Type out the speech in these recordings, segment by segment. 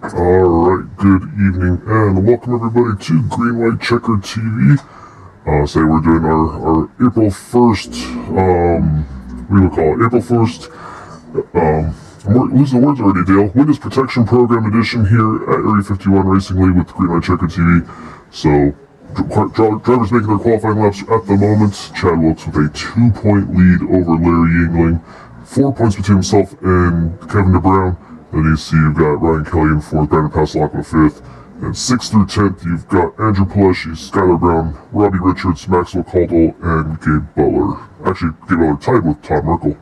Alright, good evening, and welcome everybody to Green White Checker TV. Say we're doing our April 1st, we would call it April 1st, I'm losing the words already, Dale, Witness Protection Program Edition here at Area 51 Racing League with Green White Checker TV. So, drivers making their qualifying laps at the moment. Chad Wilkes with a 2-point lead over Larry Yingling. 4 points between himself and Kevin DeBrown. Then you see you've got Ryan Kelly in 4th, Brandon Paslock in 5th. And 6th through 10th, you've got Andrew Pileshi, Skylar Brown, Robbie Richards, Maxwell Caldwell, and Gabe Butler. Actually, Gabe Butler tied with Todd Merkel.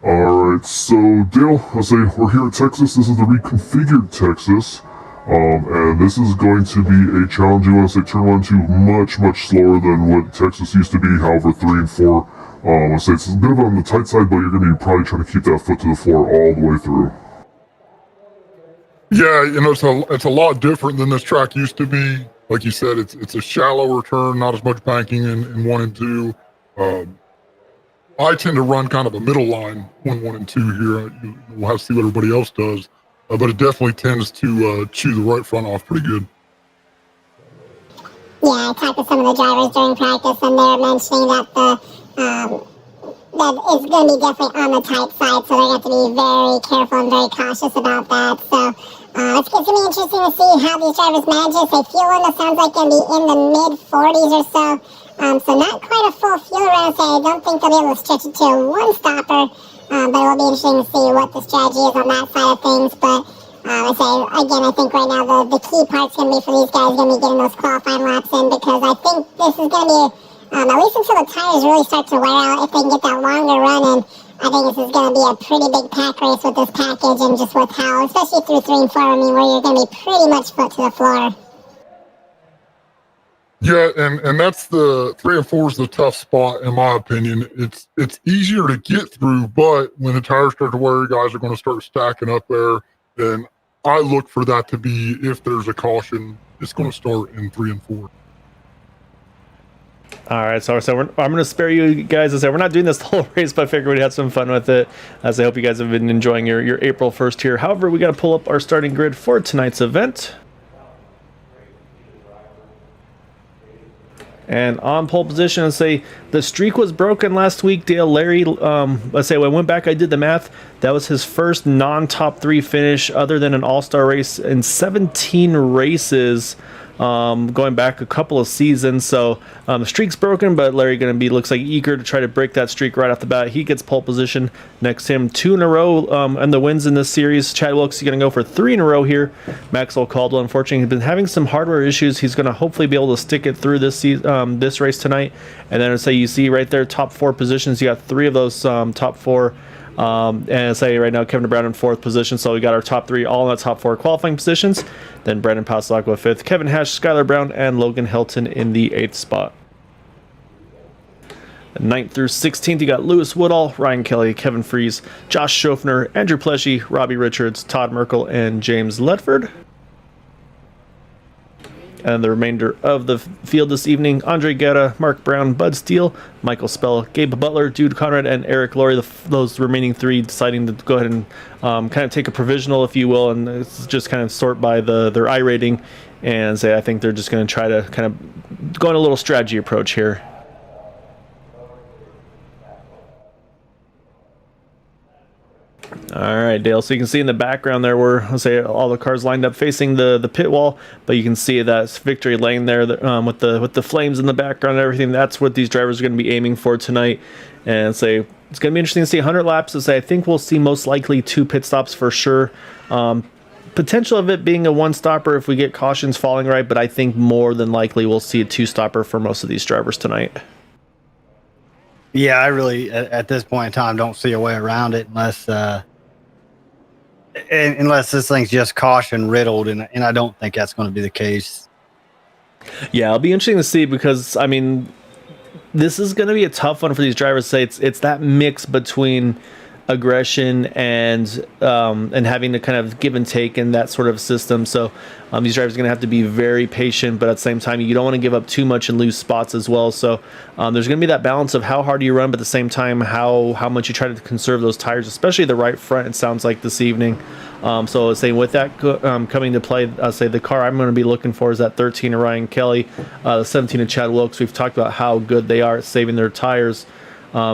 Alright, so Dale, I'll say we're here at Texas. This is the reconfigured Texas. And this is going to be a challenging one. I say turn 1 and 2 much slower than what Texas used to be. However, 3 and 4, I say it's a bit on the tight side, but you're going to be probably trying to keep that foot to the floor all the way through. Yeah, you know, it's a lot different than this track used to be. Like you said, it's a shallower turn, not as much banking in 1 and 2. I tend to run kind of a middle line 1 and 2 here. We'll have to see what everybody else does. But it definitely tends to chew the right front off pretty good. Yeah, I talked to some of the drivers during practice, and they're mentioning that that it's going to be definitely on the tight side, so they're going to have to be very careful and very cautious about that. So it's going to be interesting to see how these drivers manage this. They fuel in, it sounds like going to be in the mid-40s or so. So not quite a full fuel run. So I don't think they'll be able to stretch it to a one-stopper. But it will be interesting to see what the strategy is on that side of things. But I think right now the key part's going to be for these guys going to be getting those qualifying laps in, because I think this is going to be at least until the tires really start to wear out. If they can get that longer run in, I think this is going to be a pretty big pack race with this package and just with how, especially through 3 and 4, I mean, where you're going to be pretty much foot to the floor. Yeah, and that's the 3 and 4 is the tough spot in my opinion. It's easier to get through, but when the tires start to wear, guys are going to start stacking up there. And I look for that to be, if there's a caution, it's going to start in 3 and 4. All right, so I'm going to spare you guys. I say we're not doing this the whole race, but I figured we'd have some fun with it. As I hope you guys have been enjoying your April 1st here. However, we got to pull up our starting grid for tonight's event. And on pole position, let's say the streak was broken last week. Dale Larry, let's say when I went back, I did the math. That was his first non-top 3 finish other than an all-star race in 17 races, going back a couple of seasons. So the streak's broken, but Larry looks like eager to try to break that streak right off the bat. He gets pole position. Next to him, 2 in a row, and the wins in this series. Chad Wilkes is going to go for 3 in a row here. Maxwell Caldwell, unfortunately, has been having some hardware issues. He's going to hopefully be able to stick it through this race tonight. And then say you see right there, top 4 positions. You got 3 of those top 4. And say right now Kevin Brown in 4th position, so we got our top 3 all in the top 4 qualifying positions. Then Brandon Pasalacqua 5th, Kevin Hash, Skylar Brown, and Logan Hilton in the 8th spot. 9th through 16th, you got Lewis Woodall, Ryan Kelly, Kevin Fries, Josh Schofner, Andrew Pleshy, Robbie Richards, Todd Merkel, and James Ledford. And the remainder of the field this evening, Andre Guerra, Mark Brown, Bud Steele, Michael Spell, Gabe Butler, Jude Conrad, and Eric Laurie, those remaining 3 deciding to go ahead and kind of take a provisional, if you will, and it's just kind of sort by their I rating. And say I think they're just going to try to kind of go on a little strategy approach here. All right, Dale. So you can see in the background there were, let's say, all the cars lined up facing the pit wall, but you can see that victory lane there with the flames in the background and everything. That's what these drivers are going to be aiming for tonight. And say it's going to be interesting to see 100 laps. To say I think we'll see most likely 2 pit stops for sure. Potential of it being a 1-stopper if we get cautions falling right, but I think more than likely we'll see a 2-stopper for most of these drivers tonight. Yeah, I really, at this point in time, don't see a way around it unless this thing's just caution riddled, and I don't think that's going to be the case. Yeah, it'll be interesting to see because, I mean, this is going to be a tough one for these drivers. Say it's that mix between aggression and having to kind of give and take in that sort of system. So these drivers are going to have to be very patient, but at the same time, you don't want to give up too much and lose spots as well. So there's going to be that balance of how hard you run, but at the same time, how much you try to conserve those tires, especially the right front, it sounds like this evening. So say with that coming to play, say the car I'm going to be looking for is that 13 of Ryan Kelly, the 17 of Chad Wilkes. We've talked about how good they are at saving their tires.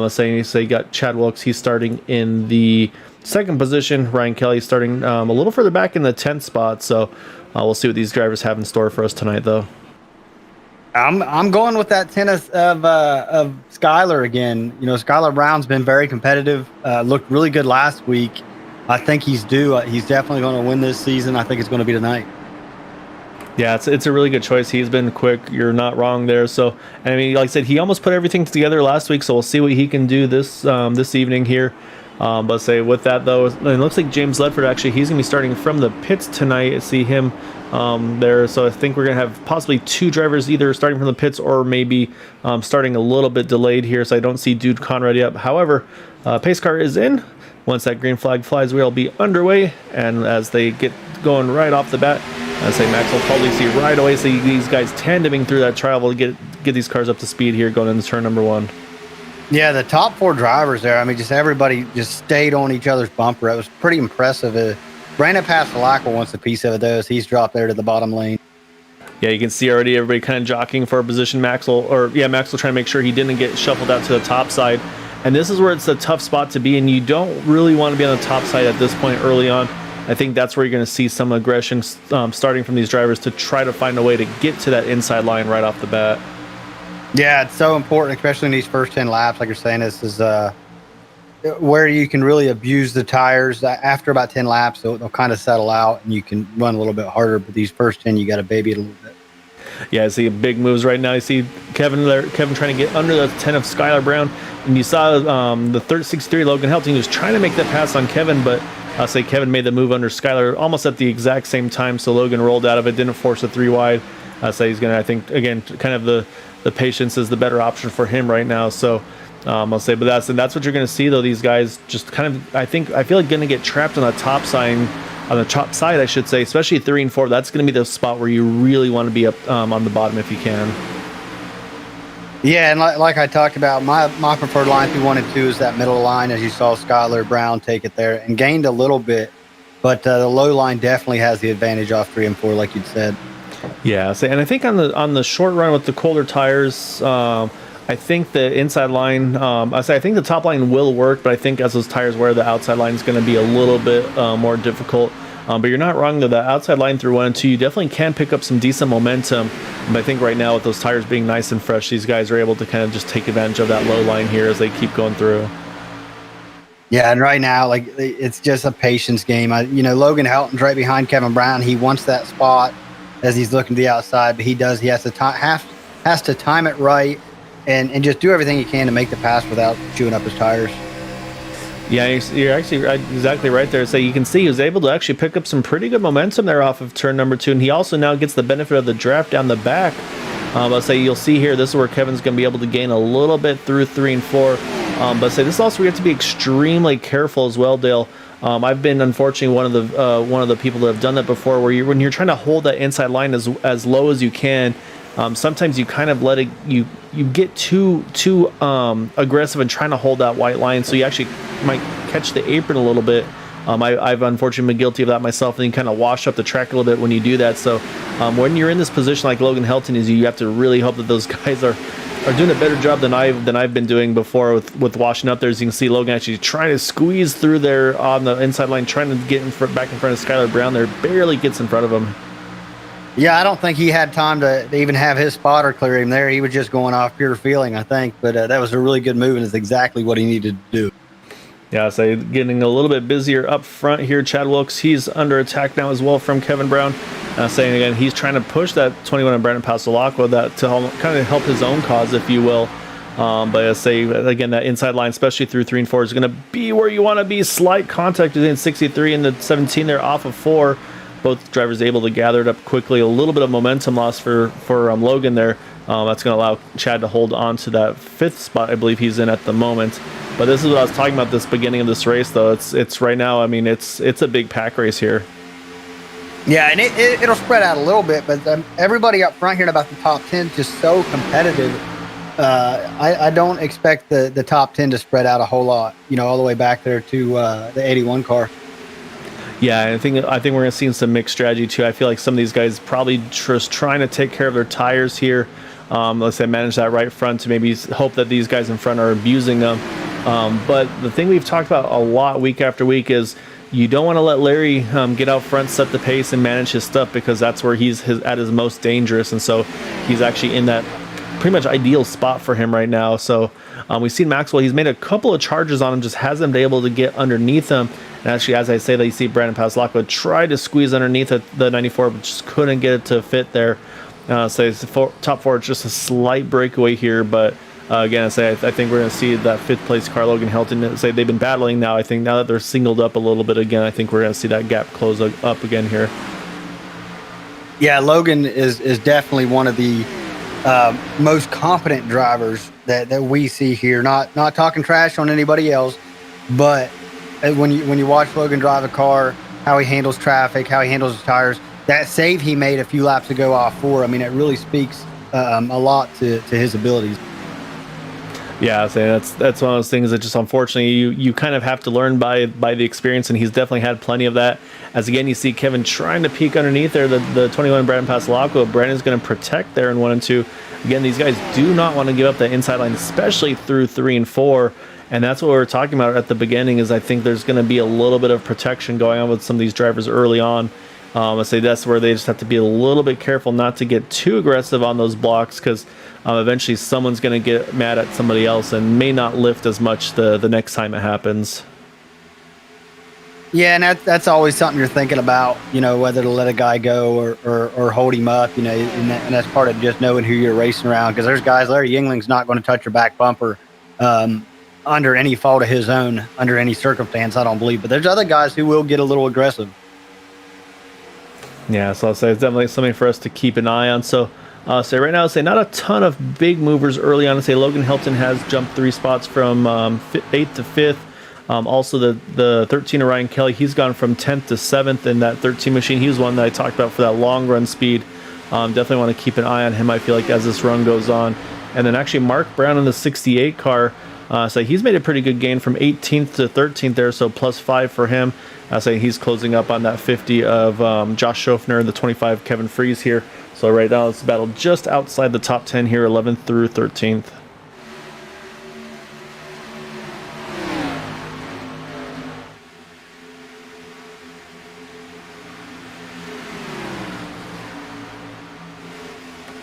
Say you got Chad Wilkes, he's starting in the 2nd position. Ryan Kelly starting a little further back in the 10th spot. So we'll see what these drivers have in store for us tonight, though. I'm going with that 10 of Skylar again. You know, Skylar Brown's been very competitive. Looked really good last week. I think he's due. He's definitely going to win this season. I think it's going to be tonight. Yeah, it's a really good choice. He's been quick. You're not wrong there. So, I mean, like I said, he almost put everything together last week. So we'll see what he can do this evening here. But say with that though, it looks like James Ledford actually he's gonna be starting from the pits tonight. I see him there. So I think we're gonna have possibly 2 drivers either starting from the pits or maybe starting a little bit delayed here. So I don't see Dude Conrad yet. However, pace car is in. Once that green flag flies, we'll be underway. And as they get going right off the bat, I say Maxwell Caldwell, see right away. So these guys tandeming through that travel to get these cars up to speed here going into turn number 1. Yeah, the top 4 drivers there. I mean, just everybody just stayed on each other's bumper. It was pretty impressive. Brandon Pasalacqua wants a piece of those. He's dropped there to the bottom lane. Yeah, you can see already everybody kind of jockeying for a position. Maxwell trying to make sure he didn't get shuffled out to the top side. And this is where it's a tough spot to be, and you don't really want to be on the top side at this point early on. I think that's where you're going to see some aggression starting from these drivers to try to find a way to get to that inside line right off the bat. Yeah, it's so important, especially in these first 10 laps. Like you're saying, this is where you can really abuse the tires. After about 10 laps, they'll kind of settle out, and you can run a little bit harder. But these first 10, you got to baby it a little bit. Yeah, I see big moves right now. You see Kevin there, Kevin trying to get under the 10 of Skylar Brown, and you saw the 63 Logan Helton was trying to make that pass on Kevin, but I'll say Kevin made the move under Skylar almost at the exact same time, so Logan rolled out of it, didn't force a 3 wide. I'll say he's gonna, I think, again, kind of the patience is the better option for him right now. So I'll say, but that's what you're gonna see though. These guys just kind of, I feel like gonna get trapped on the top side. On the top side, I should say, especially 3 and 4, that's going to be the spot where you really want to be up on the bottom if you can. Yeah, and like I talked about, my preferred line through 1 and 2 is that middle line, as you saw Skylar Brown take it there and gained a little bit, but the low line definitely has the advantage off 3 and 4, like you'd said. Yeah, so, and I think on the short run with the colder tires, I think the inside line, I think the top line will work, but I think as those tires wear, the outside line is going to be a little bit more difficult. But you're not wrong though. The outside line through 1 and 2, you definitely can pick up some decent momentum. But I think right now with those tires being nice and fresh, these guys are able to kind of just take advantage of that low line here as they keep going through. Yeah, and right now, like, it's just a patience game. Logan Helton's right behind Kevin Brown. He wants that spot as he's looking to the outside, but he has to time it right. And just do everything he can to make the pass without chewing up his tires. Yeah, you're actually exactly right there. So you can see he was able to actually pick up some pretty good momentum there off of turn number 2, and he also now gets the benefit of the draft down the back. I'll say you'll see here, this is where Kevin's going to be able to gain a little bit through 3 and 4. But say this is also where you have to be extremely careful as well, Dale. I've been unfortunately one of the people that have done that before, where when you're trying to hold that inside line as low as you can. Sometimes you kind of let it, you get too aggressive and trying to hold that white line, so you actually might catch the apron a little bit. I've unfortunately been guilty of that myself, and you kind of wash up the track a little bit when you do that. So when you're in this position like Logan Helton is, you have to really hope that those guys are doing a better job than I've been doing before with washing up there. As you can see, Logan actually trying to squeeze through there on the inside line, trying to get back in front of Skylar Brown there, barely gets in front of him. Yeah, I don't think he had time to even have his spotter clear him there. He was just going off pure feeling, I think. But that was a really good move, and is exactly what he needed to do. Yeah, so getting a little bit busier up front here. Chad Wilkes, he's under attack now as well from Kevin Brown. Saying again, he's trying to push that 21 on Brandon Passalacqua that to kind of help his own cause, if you will. But I say again, that inside line, especially through 3 and 4, is going to be where you want to be. Slight contact between 63 and the 17 there off of 4. Both drivers able to gather it up quickly. A little bit of momentum loss for Logan there. That's going to allow Chad to hold on to that 5th spot I believe he's in at the moment. But this is what I was talking about this beginning of this race, though. It's right now. I mean, it's a big pack race here. Yeah, and it'll spread out a little bit, but everybody up front here in about the top 10 is just so competitive. I don't expect the top 10 to spread out a whole lot, all the way back there to the 81 car. Yeah, I think we're going to see some mixed strategy too. I feel like some of these guys probably just trying to take care of their tires here. Let's say manage that right front to maybe hope that these guys in front are abusing them. But the thing we've talked about a lot week after week is you don't want to let Larry get out front, set the pace, and manage his stuff, because that's where he's at his most dangerous. And so he's actually in that pretty much ideal spot for him right now. So we've seen Maxwell. He's made a couple of charges on him, just hasn't been able to get underneath him. And actually, as I say that, you see Brandon Passalacqua try to squeeze underneath the 94, but just couldn't get it to fit there. So it's top 4, it's just a slight breakaway here. But again, I think we're going to see that 5th place car, Logan Helton. Say they've been battling now. I think now that they're singled up a little bit again, I think we're going to see that gap close up again here. Yeah, Logan is definitely one of the most competent drivers that we see here. Not talking trash on anybody else, but when you watch Logan drive a car, how he handles traffic, how he handles his tires, that save he made a few laps ago off 4, I mean, it really speaks a lot to his abilities. Yeah, that's one of those things that just unfortunately you kind of have to learn by the experience, and he's definitely had plenty of that. As again, you see Kevin trying to peek underneath there, the 21 Brandon Passalacqua. Brandon's going to protect there in 1 and 2. Again, these guys do not want to give up that inside line, especially through 3 and 4. And that's what we were talking about at the beginning, is I think there's going to be a little bit of protection going on with some of these drivers early on. I say that's where they just have to be a little bit careful not to get too aggressive on those blocks, because eventually someone's going to get mad at somebody else and may not lift as much the next time it happens. Yeah, and that's always something you're thinking about, whether to let a guy go or hold him up, and that's part of just knowing who you're racing around. Because there's guys, Larry Yingling's not going to touch your back bumper under any fault of his own, under any circumstance, I don't believe. But there's other guys who will get a little aggressive. Yeah, so I'll say it's definitely something for us to keep an eye on. So say right now, say not a ton of big movers early on. Say Logan Hilton has jumped 3 spots from 8th to 5th. Also, the 13 of Ryan Kelly, he's gone from 10th to 7th in that 13 machine. He was one that I talked about for that long run speed. Definitely want to keep an eye on him, I feel like, as this run goes on. And then actually Mark Brown in the 68 car, so he's made a pretty good gain from 18th to 13th there, so +5 for him. Say he's closing up on that 50 of Josh Schofner and the 25 Kevin Freeze here. So right now it's battled just outside the top 10 here, 11th through 13th.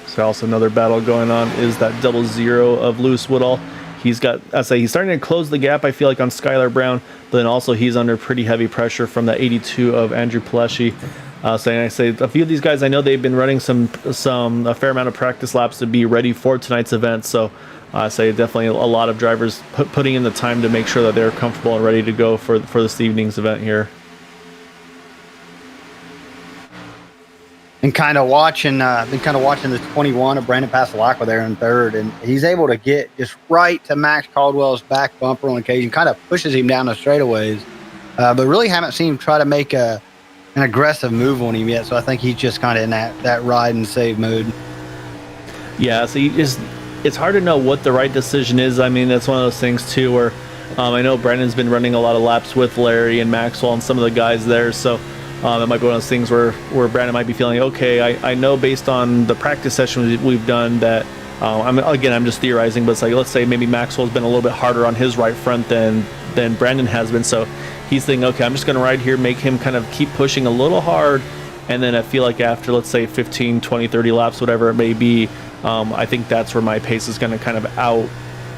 So also another battle going on is that 00 of Lewis Woodall. He's got, he's starting to close the gap, I feel like, on Skylar Brown, but then also he's under pretty heavy pressure from the 82 of Andrew Paleschi. I say a few of these guys, I know they've been running a fair amount of practice laps to be ready for tonight's event. So I say definitely a lot of drivers putting in the time to make sure that they're comfortable and ready to go for this evening's event here. And been kind of watching the 21 of Brandon Pasalacqua there in third, and he's able to get just right to Max Caldwell's back bumper on occasion, kind of pushes him down the straightaways, but really haven't seen him try to make an aggressive move on him yet. So I think he's just kind of in that ride and save mode. Yeah, so it's hard to know what the right decision is. I mean, that's one of those things too where I know Brandon's been running a lot of laps with Larry and Maxwell and some of the guys there, so it might be one of those things where Brandon might be feeling, okay, I know based on the practice sessions we've done that, I'm just theorizing, but it's like, let's say maybe Maxwell's been a little bit harder on his right front than Brandon has been. So he's thinking, okay, I'm just going to ride here, make him kind of keep pushing a little hard. And then I feel like after, let's say 15, 20, 30 laps, whatever it may be, I think that's where my pace is going to kind of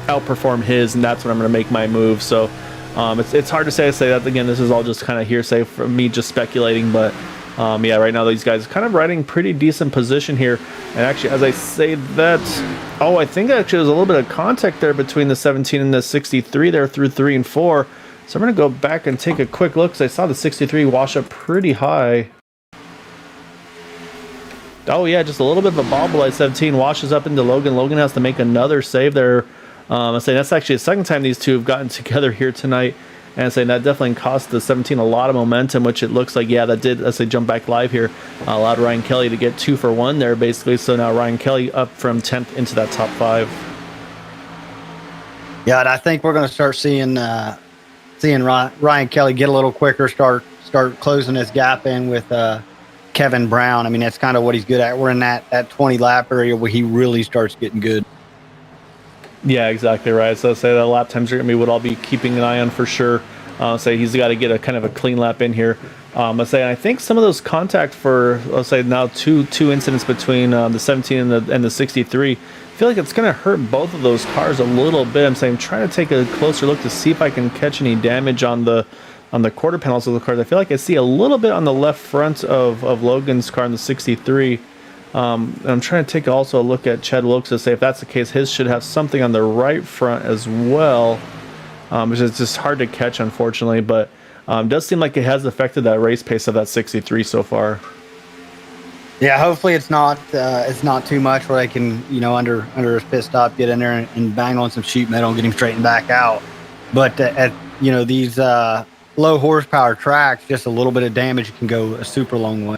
outperform his, and that's when I'm going to make my move. So it's hard to say that. Again, this is all just kind of hearsay from me, just speculating, but yeah, right now these guys kind of riding pretty decent position here. And actually, as I say that, I think actually there's a little bit of contact there between the 17 and the 63 there through 3 and 4. So I'm going to go back and take a quick look, because I saw the 63 wash up pretty high. Oh yeah, just a little bit of a bobble. 17 washes up into Logan. Logan has to make another save there. I'm saying that's actually the second time these two have gotten together here tonight. And I'm saying that definitely cost the 17 a lot of momentum, which it looks like, yeah, that did, as they jump back live here, allowed Ryan Kelly to get 2 for 1 there, basically. So now Ryan Kelly up from 10th into that top 5. Yeah, and I think we're going to start seeing Ryan Kelly get a little quicker, start closing this gap in with Kevin Brown. I mean, that's kind of what he's good at. We're in that 20 lap area where he really starts getting good. Yeah, exactly right. So say the lap times are going to be what I'll be keeping an eye on for sure. Say he's got to get a kind of a clean lap in here. I think some of those contact for, let's say now two incidents between the 17 and the 63, I feel like it's going to hurt both of those cars a little bit. I'm trying to take a closer look to see if I can catch any damage on the quarter panels of the cars. I feel like I see a little bit on the left front of Logan's car in the 63. I'm trying to take also a look at Chad Wilkes to say if that's the case, his should have something on the right front as well, which is just hard to catch, unfortunately. But it does seem like it has affected that race pace of that 63 so far. Yeah, hopefully it's not too much where they can, under his pit stop, get in there and bang on some sheet metal and get him straightened back out. But at these low horsepower tracks, just a little bit of damage can go a super long way.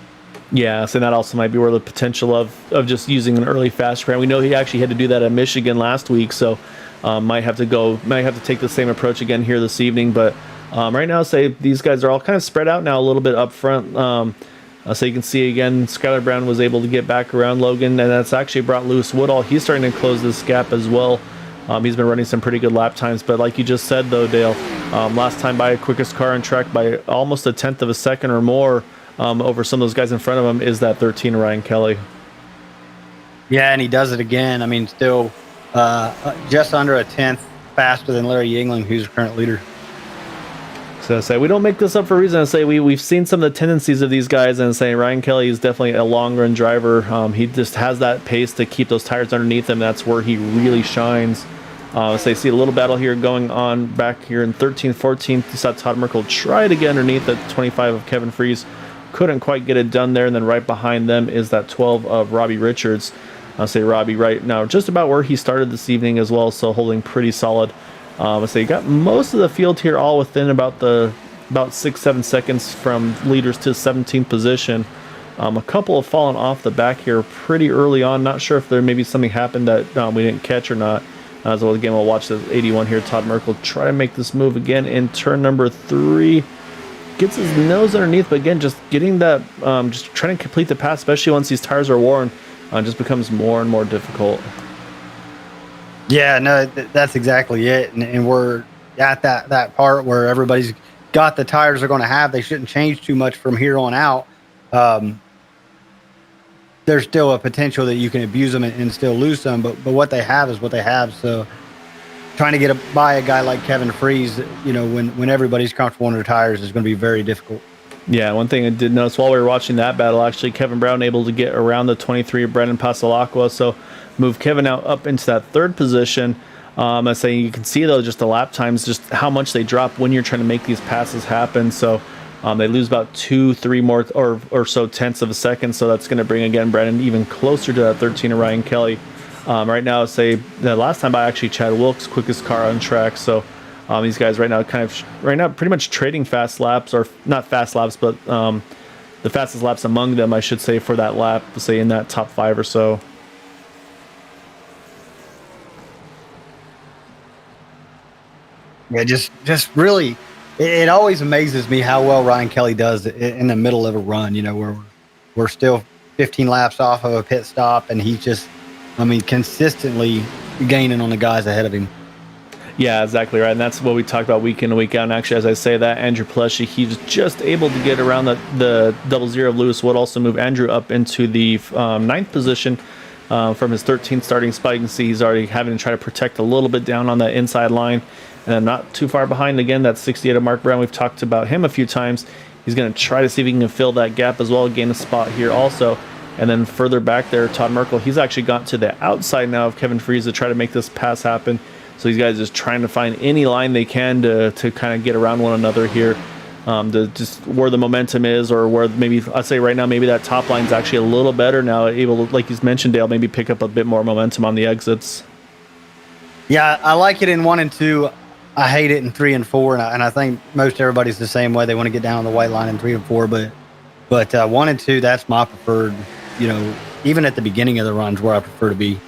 Yeah, so that also might be where the potential of just using an early fast round. We know he actually had to do that at Michigan last week, so might have to take the same approach again here this evening. But right now, say these guys are all kind of spread out now a little bit up front. So you can see again, Skylar Brown was able to get back around Logan, and that's actually brought Lewis Woodall. He's starting to close this gap as well. He's been running some pretty good lap times, but like you just said though, Dale, last time by quickest car on track by almost 1/10 of a second or more. Over some of those guys in front of him is that 13 Ryan Kelly. Yeah, and he does it again. I mean, still just under 1/10 faster than Larry Yingling, who's the current leader. So I say we don't make this up for a reason. I say we've seen some of the tendencies of these guys, and say Ryan Kelly is definitely a long run driver. He just has that pace to keep those tires underneath him. That's where he really shines. So you see a little battle here going on back here in 13th, 14th. You saw Todd Merkel try to get underneath at 25 of Kevin Freeze. Couldn't quite get it done there. And then right behind them is that 12 of Robbie Richards. I'll say Robbie right now just about where he started this evening as well, so holding pretty solid. So you got most of the field here all within about 6-7 seconds from leaders to 17th position. A couple have fallen off the back here pretty early on. Not sure if there maybe something happened that we didn't catch or not. So again, we'll watch the 81 here. Todd Merkel try to make this move again in turn number 3. Gets his nose underneath, but again, just getting that, just trying to complete the pass, especially once these tires are worn, just becomes more and more difficult. Yeah, no, that's exactly it. And we're at that part where everybody's got the tires they're going to have. They shouldn't change too much from here on out. There's still a potential that you can abuse them and still lose some, but what they have is what they have. So trying to get by a guy like Kevin Freeze, when everybody's comfortable on their tires is going to be very difficult. Yeah, one thing I did notice while we were watching that battle, actually, Kevin Brown able to get around the 23 of Brandon Pasalacqua, so move Kevin out up into that 3rd position. I say you can see though just the lap times, just how much they drop when you're trying to make these passes happen. So they lose about 2-3 more or so tenths of a second. So that's going to bring again Brandon even closer to that 13 of Ryan Kelly. Right now, say the last time by actually Chad Wilkes, quickest car on track. So these guys right now pretty much trading fast laps, or not fast laps, but the fastest laps among them, I should say, for that lap, say in that top 5 or so. Yeah, just really, it always amazes me how well Ryan Kelly does in the middle of a run. Where we're still 15 laps off of a pit stop, and he's just, consistently gaining on the guys ahead of him. Yeah, exactly right. And that's what we talked about week in and week out. And actually, as I say that, Andrew Pleshy, he's just able to get around the 00 of Lewis Wood, also move Andrew up into the 9th position from his 13th starting spot. You can see he's already having to try to protect a little bit down on that inside line. And then not too far behind, again, that's 68 of Mark Brown. We've talked about him a few times. He's going to try to see if he can fill that gap as well, gain a spot here also. And then further back there, Todd Merkel, he's actually got to the outside now of Kevin Freeze to try to make this pass happen. So these guys just trying to find any line they can to kind of get around one another here, to just where the momentum is, or where maybe, I'd say right now, maybe that top line's actually a little better now, able to, like you mentioned, Dale, maybe pick up a bit more momentum on the exits. Yeah, I like it in 1 and 2. I hate it in 3 and 4, and I think most everybody's the same way. They want to get down on the white line in 3 and 4, but 1 and 2, that's my preferred. Even at the beginning of the runs, where I prefer to be.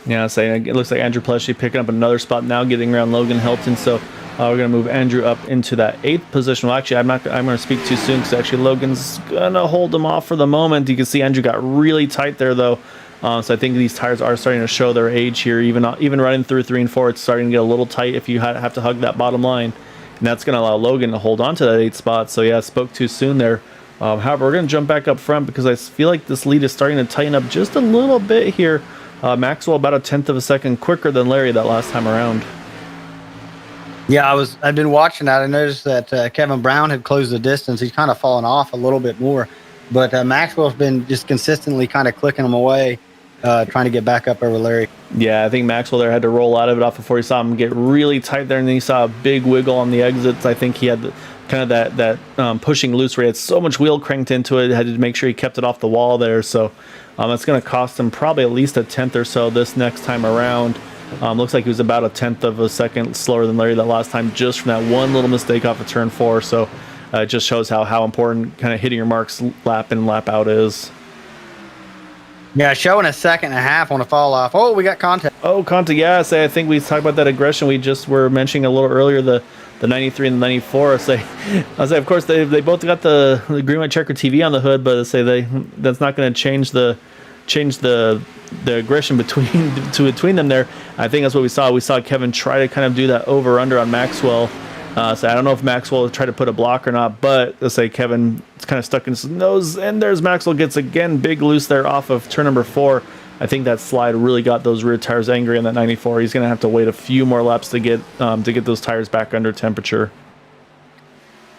Yeah, saying it looks like Andrew Pleshy picking up another spot now, getting around Logan Helton. So we're going to move Andrew up into that 8th position. Well, actually, I'm going to speak too soon, because actually Logan's going to hold him off for the moment. You can see Andrew got really tight there, though. So I think these tires are starting to show their age here. Even running through 3 and 4, it's starting to get a little tight if you have to hug that bottom line. And that's going to allow Logan to hold on to that 8th spot. So yeah, spoke too soon there. However, we're going to jump back up front, because I feel like this lead is starting to tighten up just a little bit here. Maxwell about 1/10 of a second quicker than Larry that last time around. Yeah, I've been watching that. I noticed that Kevin Brown had closed the distance. He's kind of fallen off a little bit more, but Maxwell's been just consistently kind of clicking him away, trying to get back up over Larry. Yeah, I think Maxwell there had to roll out of it off before he saw him get really tight there, and then he saw a big wiggle on the exits. I think he had kind of that pushing loose where he had so much wheel cranked into it, had to make sure he kept it off the wall there. So it's going to cost him probably at least 1/10 or so this next time around. Looks like he was about 1/10 of a second slower than Larry that last time, just from that one little mistake off of turn 4. So it just shows how important kind of hitting your marks lap in, lap out is. Yeah, showing 1.5 seconds on a fall off. Oh, we got contact. Oh, contact. Yeah, I think we talked about that aggression we just were mentioning a little earlier, the 93 and the 94. I say, of course, they both got the green white checker TV on the hood, but that's not going to change the aggression between them there. I think that's what we saw. We saw Kevin try to kind of do that over under on Maxwell. So I don't know if Maxwell tried to put a block or not, but let's say Kevin, it's kind of stuck in his nose, and there's Maxwell gets again big loose there off of turn number 4. I think that slide really got those rear tires angry on that 94. He's going to have to wait a few more laps to get those tires back under temperature.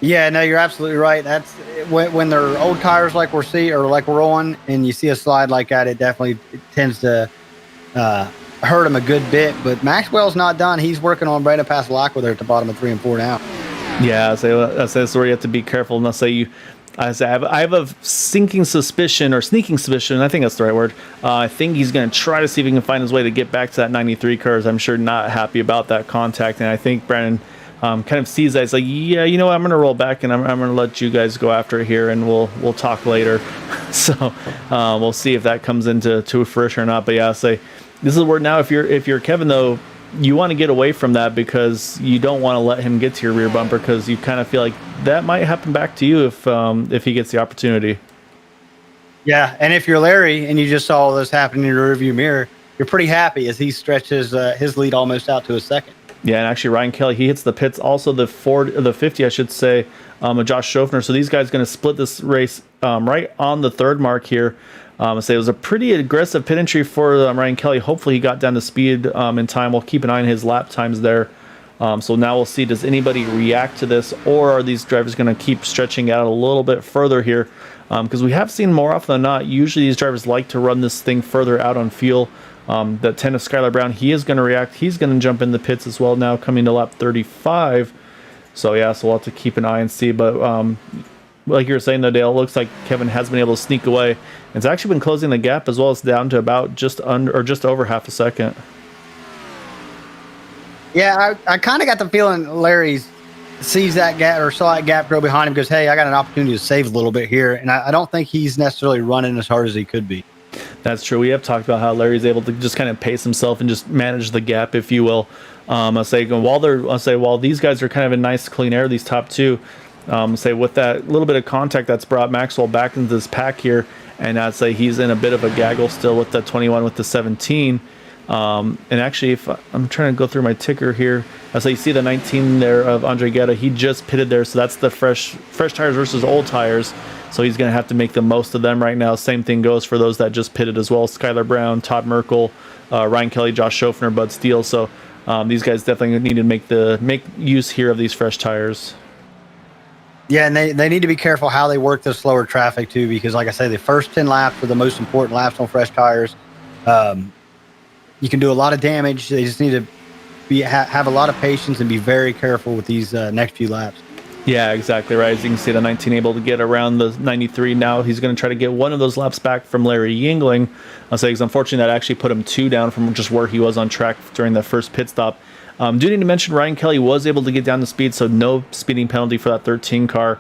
Yeah, no, you're absolutely right. That's when they're old tires like we're on, and you see a slide like that, it definitely tends to hurt him a good bit. But Maxwell's not done. He's working on Brandon Passalacqua there at the bottom of 3 and 4 now. Yeah, I say that's where you have to be careful. And I have a sneaking suspicion, I think that's the right word. I think he's going to try to see if he can find his way to get back to that 93 car. I'm sure not happy about that contact, and I think Brandon kind of sees that. He's like, yeah, you know what, I'm going to roll back, and I'm going to let you guys go after it here, and we'll talk later. So we'll see if that comes into fruition or not. But yeah, I say this is where now if you're Kevin though, you want to get away from that because you don't want to let him get to your rear bumper because you kind of feel like that might happen back to you if he gets the opportunity. Yeah, and if you're Larry and you just saw all this happen in your rearview mirror, you're pretty happy as he stretches his lead almost out to a second. Yeah, and actually Ryan Kelly, he hits the pits, also the 50, I should say, of Josh Schofner. So these guys going to split this race right on the third mark here. So it was a pretty aggressive pit entry for Ryan Kelly. Hopefully he got down to speed in time. We'll keep an eye on his lap times there. So now we'll see, does anybody react to this, or are these drivers going to keep stretching out a little bit further here? Because we have seen more often than not, usually these drivers like to run this thing further out on fuel. That 10 of Skylar Brown, he is going to react. He's going to jump in the pits as well now, coming to lap 35. So yeah, so we'll have to keep an eye and see. But like you were saying though, Dale, it looks like Kevin has been able to sneak away. It's actually been closing the gap as well. It's down to about just over half a second. Yeah, I kind of got the feeling Larry sees that gap or saw that gap grow behind him, goes, hey, I got an opportunity to save a little bit here. And I don't think he's necessarily running as hard as he could be. That's true. We have talked about how Larry's able to just kind of pace himself and just manage the gap, if you will. While these guys are kind of in nice clean air, these top two, with that little bit of contact that's brought Maxwell back into this pack here, and I'd say he's in a bit of a gaggle still with the 21 with the 17. And actually, if I'm trying to go through my ticker here, so you see the 19 there of Andre Guetta, he just pitted there, so that's the fresh tires versus old tires. So he's going to have to make the most of them right now. Same thing goes for those that just pitted as well. Skylar Brown, Todd Merkel, Ryan Kelly, Josh Schofner, Bud Steele. So these guys definitely need to make use here of these fresh tires. Yeah, and they need to be careful how they work the slower traffic too, because like I say, the first 10 laps are the most important laps on fresh tires. You can do a lot of damage. They just need to have a lot of patience and be very careful with these next few laps. Yeah, exactly right. As you can see, the 19 able to get around the 93. Now he's going to try to get one of those laps back from Larry Yingling. I'll say, because unfortunately that actually put him 2 down from just where he was on track during the first pit stop. Do need to mention Ryan Kelly was able to get down to speed, so no speeding penalty for that 13 car.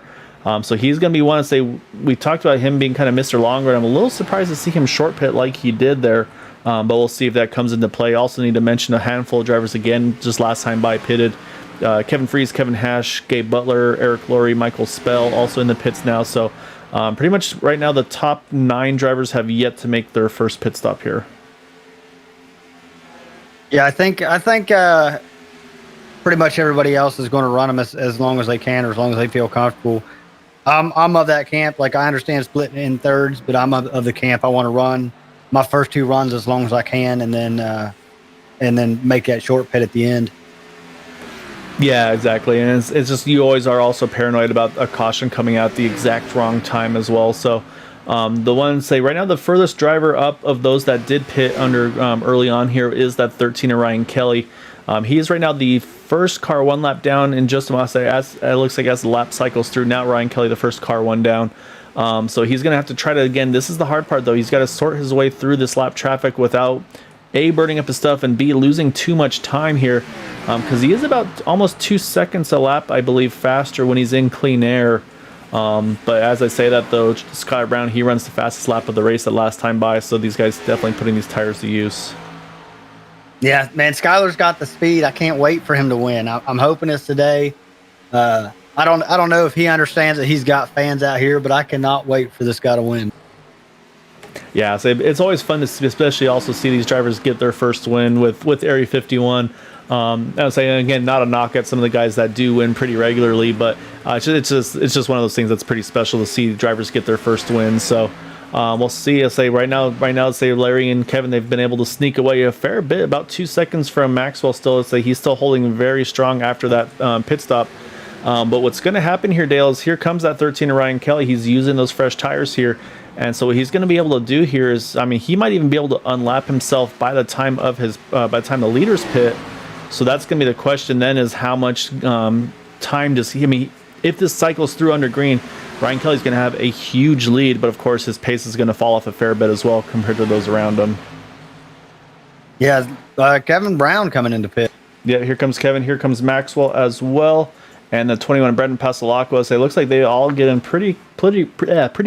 So he's going to be one to say, we talked about him being kind of Mr. Long Run. I'm a little surprised to see him short pit like he did there, but we'll see if that comes into play. Also need to mention a handful of drivers again, just last time by pitted. Kevin Freese, Kevin Hash, Gabe Butler, Eric Laurie, Michael Spell also in the pits now. So pretty much right now the top 9 drivers have yet to make their first pit stop here. Yeah, I think pretty much everybody else is going to run them as long as they can or as long as they feel comfortable. I'm of that camp. Like, I understand splitting in thirds, but I'm of the camp. I want to run my first 2 runs as long as I can, and then make that short pit at the end. Yeah, exactly. And it's just, you always are also paranoid about a caution coming out at the exact wrong time as well. So the ones say right now the furthest driver up of those that did pit under early on here is that 13 of Ryan Kelly. He is right now the first car 1 lap down in just a moment. As it looks like as the lap cycles through, now Ryan Kelly the first car 1 down. So he's going to have to try to, again, this is the hard part though. He's got to sort his way through this lap traffic without A, burning up his stuff, and B, losing too much time here, because he is about almost 2 seconds a lap, I believe, faster when he's in clean air. But as I say that though, Skylar Brown, he runs the fastest lap of the race the last time by, so these guys definitely putting these tires to use. Yeah, man, Skylar's got the speed. I can't wait for him to win. I'm hoping it's today. I don't know if he understands that he's got fans out here, but I cannot wait for this guy to win. Yeah, so it's always fun to see, especially also see these drivers get their first win with Area 51. I was saying, again, not a knock at some of the guys that do win pretty regularly, but it's just one of those things that's pretty special to see drivers get their first win. So We'll see. I say right now, say Larry and Kevin, they've been able to sneak away a fair bit, about 2 seconds from Maxwell. Still, say he's still holding very strong after that pit stop. But what's going to happen here, Dale, is here comes that 13 of Ryan Kelly. He's using those fresh tires here. And so what he's going to be able to do here is, I mean, he might even be able to unlap himself by the time of his, by the time the leaders pit. So that's going to be the question then, is how much time does he, I mean, if this cycles through under green, Ryan Kelly's going to have a huge lead, but of course his pace is going to fall off a fair bit as well compared to those around him. Yeah, Kevin Brown coming into pit. Yeah, here comes Kevin. Here comes Maxwell as well. And the 21 Brendan Pasalakos. It looks like they all get in pretty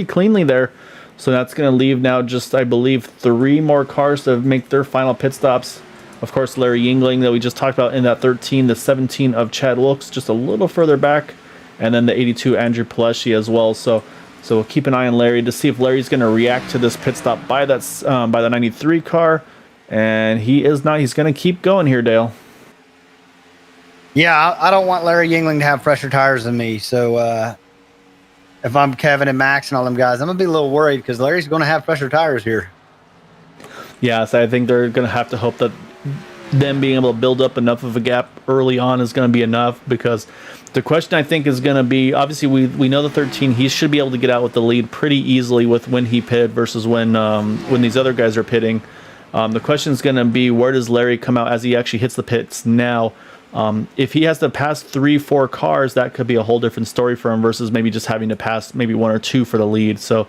cleanly there. So that's going to leave now just, I believe, 3 more cars to make their final pit stops. Of course, Larry Yingling that we just talked about in that 13, the 17 of Chad Wilkes just a little further back, and then the 82 Andrew Pileshi as well. So we'll keep an eye on Larry to see if Larry's going to react to this pit stop by that by the 93 car, and he is not. He's going to keep going here, Dale. Yeah, I don't want Larry Yingling to have fresher tires than me. So if I'm Kevin and Max and all them guys, I'm going to be a little worried because Larry's going to have fresher tires here. Yeah, so I think they're going to have to hope that them being able to build up enough of a gap early on is going to be enough, because the question I think is going to be, obviously we know the 13, he should be able to get out with the lead pretty easily with when he pitted versus when these other guys are pitting. The question is going to be, where does Larry come out as he actually hits the pits now? If he has to pass 3-4 cars, that could be a whole different story for him versus maybe just having to pass maybe 1 or 2 for the lead. So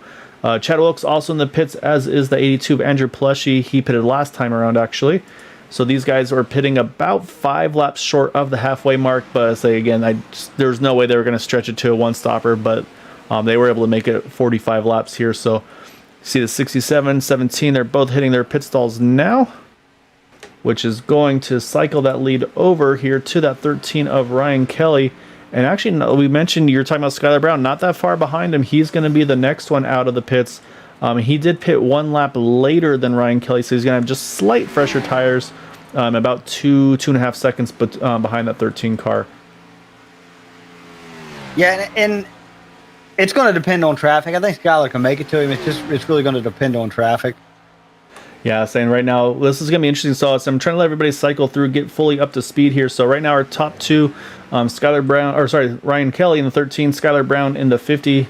Chad Wilkes also in the pits, as is the 82 of Andrew Pileshi. He pitted last time around, actually. So these guys are pitting about 5 laps short of the halfway mark. But I say again, there's no way they were going to stretch it to a one-stopper, but they were able to make it 45 laps here. So see the 67, 17, they're both hitting their pit stalls now, which is going to cycle that lead over here to that 13 of Ryan Kelly. And actually, we mentioned you're talking about Skylar Brown, not that far behind him. He's going to be the next one out of the pits. He did pit 1 lap later than Ryan Kelly, so he's going to have just slight fresher tires, about 2.5 seconds behind that 13 car. Yeah, and it's going to depend on traffic. I think Skylar can make it to him. It's really going to depend on traffic. Yeah, saying right now, this is going to be interesting. So I'm trying to let everybody cycle through, get fully up to speed here. So right now our top 2, Ryan Kelly in the 13, Skylar Brown in the 50,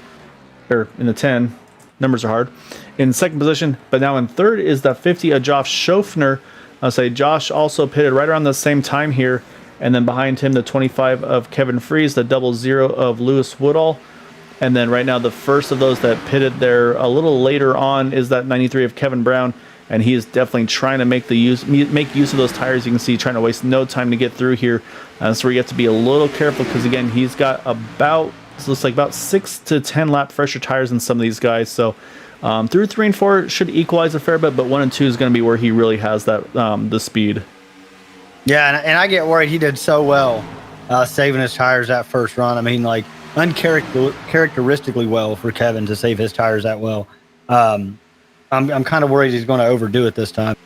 or in the 10. Numbers are hard. In second position, but now in third is the 50 of Josh Schofner. I'll say Josh also pitted right around the same time here. And then behind him, the 25 of Kevin Freeze, the 00 of Lewis Woodall. And then right now, the first of those that pitted there a little later on is that 93 of Kevin Brown. And he is definitely trying to make use of those tires. You can see trying to waste no time to get through here. So we have to be a little careful because, again, he's got about, so looks like about 6 to 10 lap fresher tires than some of these guys. So through 3 and 4 should equalize a fair bit, but 1 and 2 is going to be where he really has that the speed. Yeah, and I get worried. He did so well saving his tires that first run. I mean, like, uncharacteristically well for Kevin to save his tires that well. I'm kind of worried he's going to overdo it this time.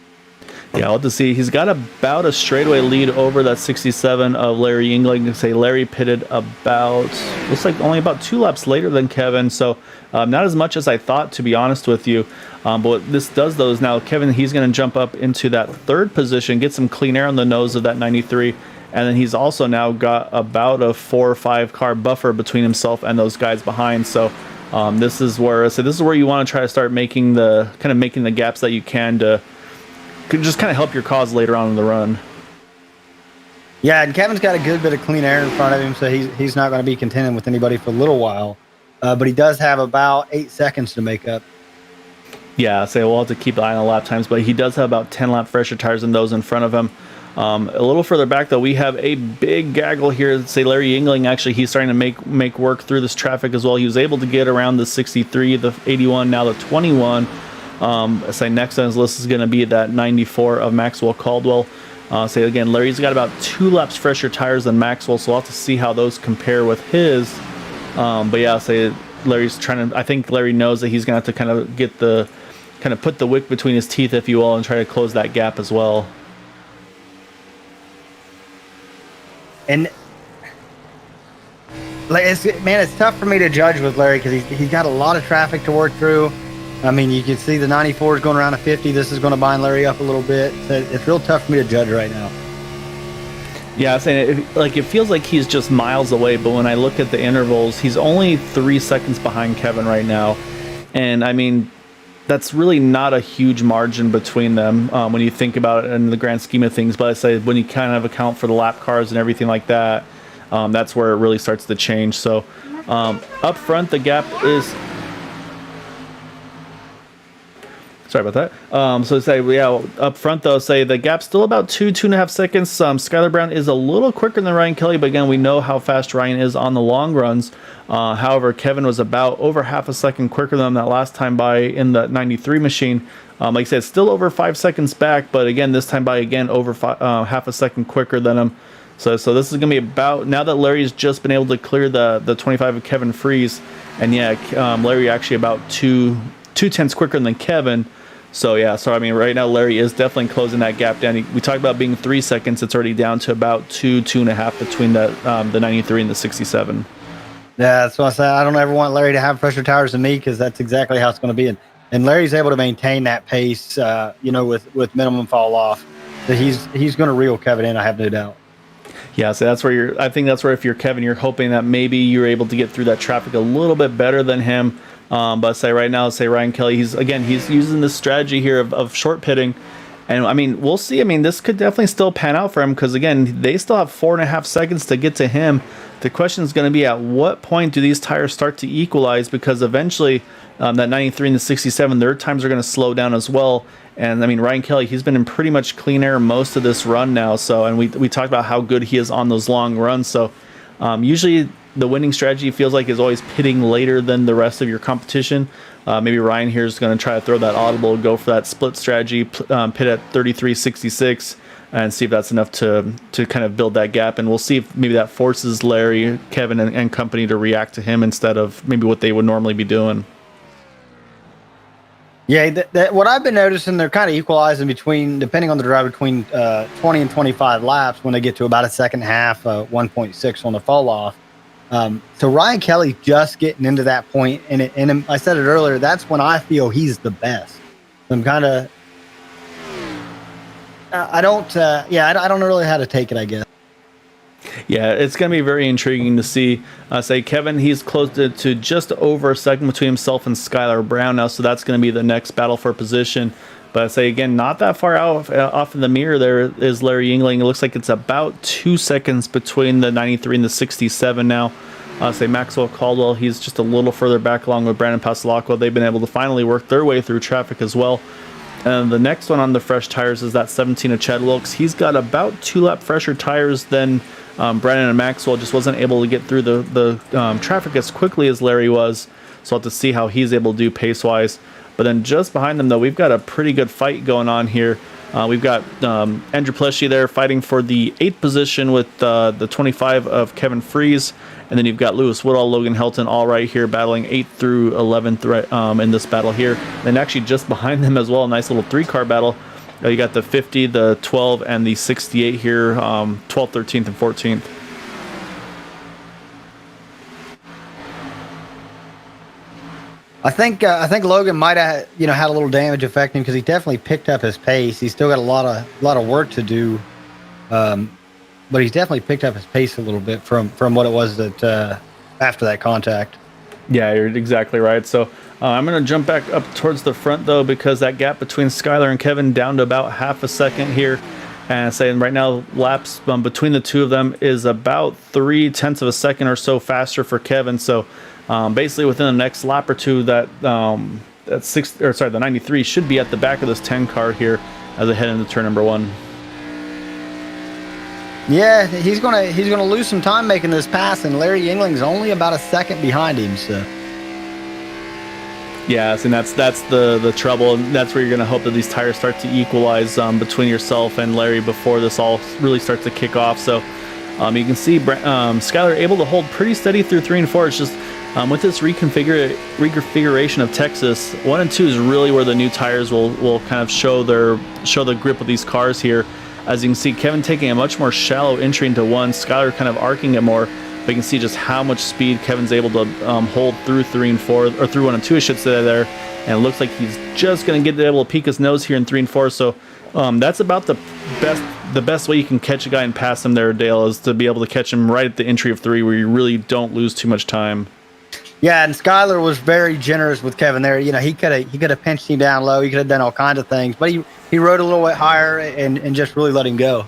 Yeah, I'll have to see. He's got about a straightaway lead over that 67 of Larry Yingling. Say Larry pitted about, looks like only about 2 laps later than Kevin. So not as much as I thought, to be honest with you. But what this does, though, is now Kevin, he's going to jump up into that 3rd position, get some clean air on the nose of that 93. And then he's also now got about a 4 or 5 car buffer between himself and those guys behind. So this is where you want to try to start making the gaps that you can to just kind of help your cause later on in the run. Yeah, and Kevin's got a good bit of clean air in front of him, so he's not going to be contending with anybody for a little while. But he does have about 8 seconds to make up. Yeah, so we'll have to keep an eye on the lap times, but he does have about 10 lap fresher tires than those in front of him. A little further back, though, we have a big gaggle here. Say Larry Yingling, actually, he's starting to make work through this traffic as well. He was able to get around the 63, the 81, now the 21. Say next on his list is going to be that 94 of Maxwell Caldwell. Say again, Larry's got about 2 laps fresher tires than Maxwell, so we'll have to see how those compare with his. But yeah, say Larry's trying to. I think Larry knows that he's going to have to kind of put the wick between his teeth, if you will, and try to close that gap as well. And like, it's tough for me to judge with Larry because he's got a lot of traffic to work through. I mean, you can see the 94 is going around a 50. This is going to bind Larry up a little bit. So it's real tough for me to judge right now. Yeah, I'm saying it feels like he's just miles away, but when I look at the intervals, he's only 3 seconds behind Kevin right now, and I mean, that's really not a huge margin between them when you think about it in the grand scheme of things. But I say when you kind of account for the lap cars and everything like that, that's where it really starts to change. So up front, the gap is. Sorry about that. So say, yeah, up front though, say the gap's still about 2.5 seconds. Skylar Brown is a little quicker than Ryan Kelly, but again, we know how fast Ryan is on the long runs. However, Kevin was about over half a second quicker than that last time by in the 93 machine. Like I said, still over 5 seconds back, but again, this time by again over half a second quicker than him. So this is gonna be about, now that Larry's just been able to clear the 25 of Kevin Freeze, and yeah, Larry actually about two tenths quicker than Kevin. So yeah, so I mean, right now Larry is definitely closing that gap down. We talked about being 3 seconds. It's already down to about 2.5 between the 93 and the 67. Yeah, that's what I said. I don't ever want Larry to have fresher tires than me, because that's exactly how it's going to be. And Larry's able to maintain that pace, with minimum fall off. So he's going to reel Kevin in, I have no doubt. Yeah, so that's where I think that's where if you're Kevin, you're hoping that maybe you're able to get through that traffic a little bit better than him. But say right now, say Ryan Kelly, he's using this strategy here of short pitting, and I mean, we'll see. I mean, this could definitely still pan out for him, because again, they still have 4.5 seconds to get to him. The question is going to be, at what point do these tires start to equalize? Because eventually, that 93 and the 67, their times are going to slow down as well. And I mean, Ryan Kelly, he's been in pretty much clean air most of this run now. So, and we talked about how good he is on those long runs. So, usually the winning strategy feels like is always pitting later than the rest of your competition. Maybe Ryan here is going to try to throw that audible, go for that split strategy, pit at 33.66, and see if that's enough to kind of build that gap. And we'll see if maybe that forces Larry, Kevin, and company to react to him instead of maybe what they would normally be doing. Yeah, what I've been noticing, they're kind of equalizing between, depending on the driver, between 20 and 25 laps when they get to about a second half, 1.6 on the fall off. So Ryan Kelly just getting into that point, and I said it earlier, that's when I feel he's the best. I'm kind of, I don't know really how to take it, I guess. Yeah, it's going to be very intriguing to see. Say Kevin, he's close to just over a second between himself and Skylar Brown now, so that's going to be the next battle for position. But I say again, not that far out off in the mirror there is Larry Yingling. It looks like it's about 2 seconds between the 93 and the 67 now. Say Maxwell Caldwell, he's just a little further back along with Brandon Passalacqua. They've been able to finally work their way through traffic as well. And the next one on the fresh tires is that 17 of Chad Wilkes. He's got about 2 lap fresher tires than Brandon and Maxwell. Just wasn't able to get through the traffic as quickly as Larry was. So I'll have to see how he's able to do pace-wise. But then just behind them, though, we've got a pretty good fight going on here. We've got Andrew Pleshy there fighting for the 8th position with the 25 of Kevin Freeze. And then you've got Lewis Woodall, Logan Helton, all right here battling 8th through 11th in this battle here. And actually just behind them as well, a nice little 3-car battle. You got the 50, the 12, and the 68 here, 12th, 13th, and 14th. I think Logan might have had a little damage affecting him, because he definitely picked up his pace. He's still got a lot of work to do, but he's definitely picked up his pace a little bit from what it was that after that contact. Yeah, you're exactly right. So I'm going to jump back up towards the front, though, because that gap between Skylar and Kevin down to about half a second here. And saying right now, laps between the two of them is about 0.3 of a second or so faster for Kevin. So basically within the next lap or two, the 93 should be at the back of this 10 car here as I head into turn number 1. Yeah, he's gonna lose some time making this pass, and Larry Yingling's only about a second behind him. So. Yes, and that's the trouble, and that's where you're going to hope that these tires start to equalize between yourself and Larry before this all really starts to kick off. So you can see Skylar able to hold pretty steady through 3 and 4. It's just with this reconfiguration of Texas, 1 and 2 is really where the new tires will kind of show the grip of these cars here. As you can see, Kevin taking a much more shallow entry into 1, Skylar kind of arcing it more. But you can see just how much speed Kevin's able to hold through 3 and 4, or through 1 and 2, I should say there. and it looks like he's just going to get able to peek his nose here in 3 and 4. So that's about the best way you can catch a guy and pass him there, Dale, is to be able to catch him right at the entry of 3 where you really don't lose too much time. Yeah, and Skyler was very generous with Kevin there. You know, he could have pinched him down low. He could have done all kinds of things, but he rode a little bit higher and just really let him go.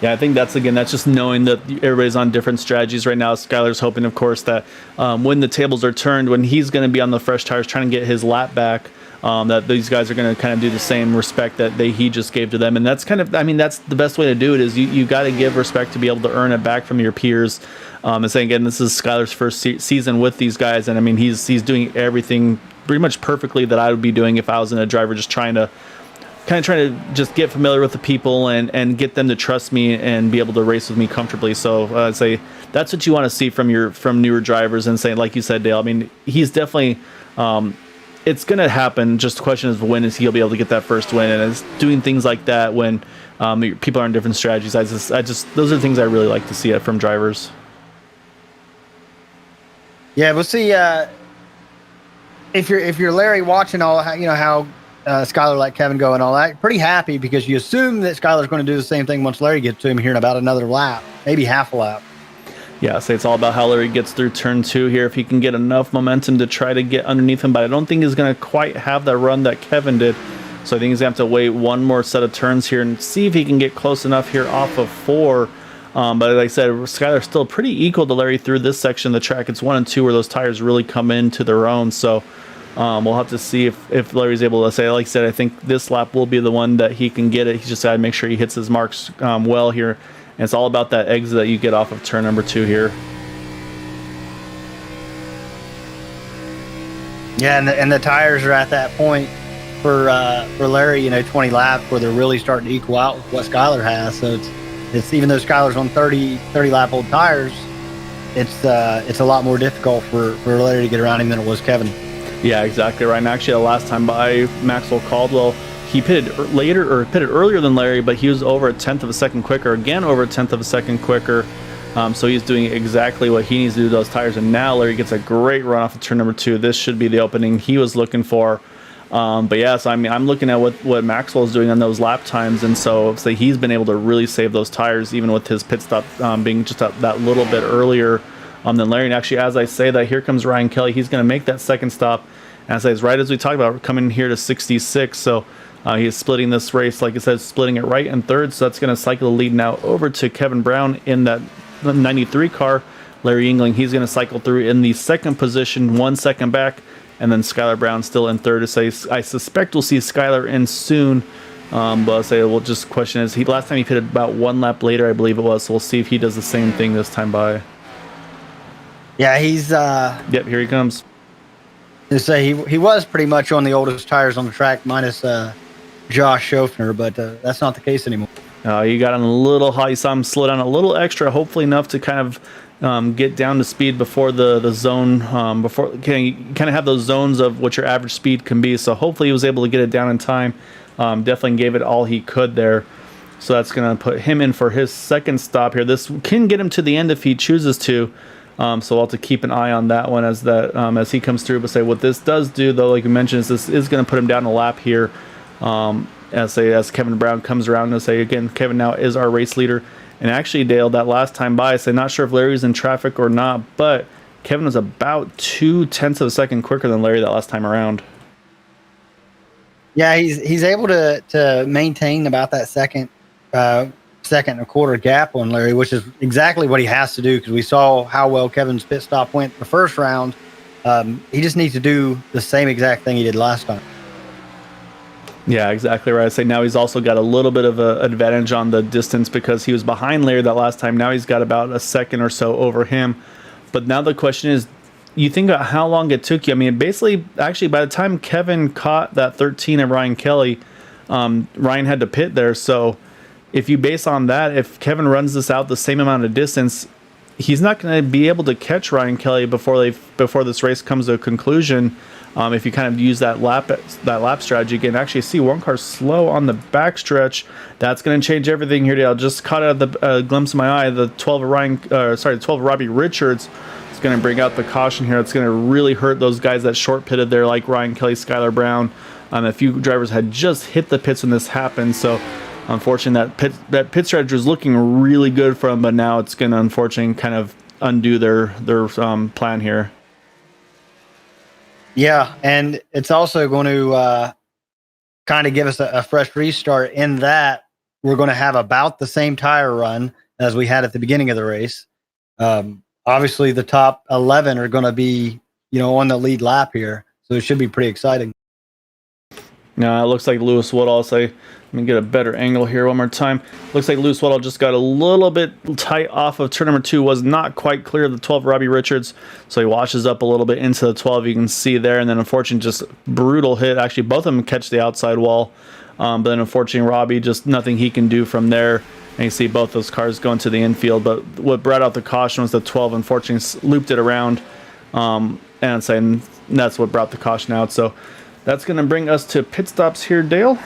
Yeah, I think that's just knowing that everybody's on different strategies right now. Skyler's hoping, of course, that when the tables are turned, when he's going to be on the fresh tires trying to get his lap back, that these guys are going to kind of do the same respect that he just gave to them. And that's that's the best way to do it, is you got to give respect to be able to earn it back from your peers. And saying, again, this is Skyler's first season with these guys, and I mean, he's doing everything pretty much perfectly that I would be doing if I was in a driver, just trying to just get familiar with the people and get them to trust me and be able to race with me comfortably. So I'd say that's what you want to see from newer drivers, and saying, like you said, Dale, I mean, he's definitely, it's going to happen. Just the question is, when is he'll be able to get that first win? And it's doing things like that when people are on different strategies. I just those are the things I really like to see from drivers. Yeah, we'll see. If you're Larry watching how Skyler let Kevin go and all that, pretty happy, because you assume that Skyler's going to do the same thing once Larry gets to him here in about another lap, maybe half a lap. Yeah, so it's all about how Larry gets through turn 2 here, if he can get enough momentum to try to get underneath him, but I don't think he's going to quite have that run that Kevin did. So I think he's going to have to wait one more set of turns here and see if he can get close enough here off of 4. But like I said, Skyler's still pretty equal to Larry through this section of the track. It's 1 and 2 where those tires really come into their own. So we'll have to see if Larry's able to say, like I said, I think this lap will be the one that he can get it. He's just got to make sure he hits his marks well here. And it's all about that exit that you get off of turn number 2 here. Yeah, and the tires are at that point for Larry, 20 laps where they're really starting to equal out with what Skyler has. So it's even though Skyler's on 30 lap old tires, it's a lot more difficult for Larry to get around him than it was Kevin. Yeah, exactly right. And actually, the last time by, Maxwell Caldwell, he pitted earlier than Larry, but he was over a 1/10 of a second quicker. Again, over a 1/10 of a second quicker. So he's doing exactly what he needs to do to those tires. And now Larry gets a great run off of turn number 2. This should be the opening he was looking for. But yeah, so I mean, I'm looking at what Maxwell is doing on those lap times, and so he's been able to really save those tires, even with his pit stop being just that little bit earlier than Larry. And actually, as I say that, here comes Ryan Kelly. He's going to make that second stop. And I say, it's right as we talked about, we're coming here to 66. So he's splitting this race, like I said, splitting it right and third. So that's going to cycle the lead now over to Kevin Brown in that 93 car. Larry Yingling, he's going to cycle through in the second position, 1 second back. And then Skyler Brown still in third. I suspect we'll see Skyler in soon. But I'll say, well, just question is, last time he pitted about 1 lap later, I believe it was. So we'll see if he does the same thing this time by. Yeah, he's. Yep, here he comes. To say he was pretty much on the oldest tires on the track, minus Josh Schofner, but that's not the case anymore. You got on a little high. You saw him slow down a little extra, hopefully enough to kind of get down to speed before the zone. Before you kind of have those zones of what your average speed can be. So hopefully he was able to get it down in time. Definitely gave it all he could there. So that's going to put him in for his second stop here. This can get him to the end if he chooses to. So we'll have to keep an eye on that one as he comes through. But say what this does do, though, like you mentioned, is this is going to put him down a lap here. As Kevin Brown comes around and say again, Kevin now is our race leader. And actually, Dale, that last time by, not sure if Larry's in traffic or not, but Kevin was about 0.2 of a second quicker than Larry that last time around. Yeah, he's able to maintain about that second and a quarter gap on Larry, which is exactly what he has to do, because we saw how well Kevin's pit stop went the first round. He just needs to do the same exact thing he did last time. Yeah, exactly right. I say now he's also got a little bit of an advantage on the distance because he was behind Larry that last time. Now he's got about a second or so over him. But now the question is, you think about how long it took you. I mean, basically, actually, by the time Kevin caught that 13 of Ryan Kelly, Ryan had to pit there. So if you base on that, if Kevin runs this out the same amount of distance, he's not going to be able to catch Ryan Kelly before this race comes to a conclusion. If you kind of use that lap strategy again, actually see one car slow on the backstretch, that's going to change everything here. I just caught out of the glimpse of my eye the 12 of Robbie Richards It's going to bring out the caution here. It's going to really hurt those guys that short pitted there, like Ryan Kelly, Skylar Brown. A few drivers had just hit the pits when this happened, so unfortunately that pit strategy was looking really good for them, but now it's going to unfortunately kind of undo their plan here. Yeah, and it's also going to kind of give us a fresh restart in that we're going to have about the same tire run as we had at the beginning of the race. Obviously, the top 11 are going to be, on the lead lap here, so it should be pretty exciting. Now it looks like Lewis Woodall. Let me get a better angle here one more time. Looks like Lewis Woodall just got a little bit tight off of turn number 2. Was not quite clear of the 12 Robbie Richards, so he washes up a little bit into the 12. You can see there, and then unfortunately just brutal hit. Actually, both of them catch the outside wall, but then unfortunately Robbie just nothing he can do from there. And you see both those cars going to the infield. But what brought out the caution was the 12. Unfortunately, looped it around, and that's what brought the caution out. So that's going to bring us to pit stops here, Dale.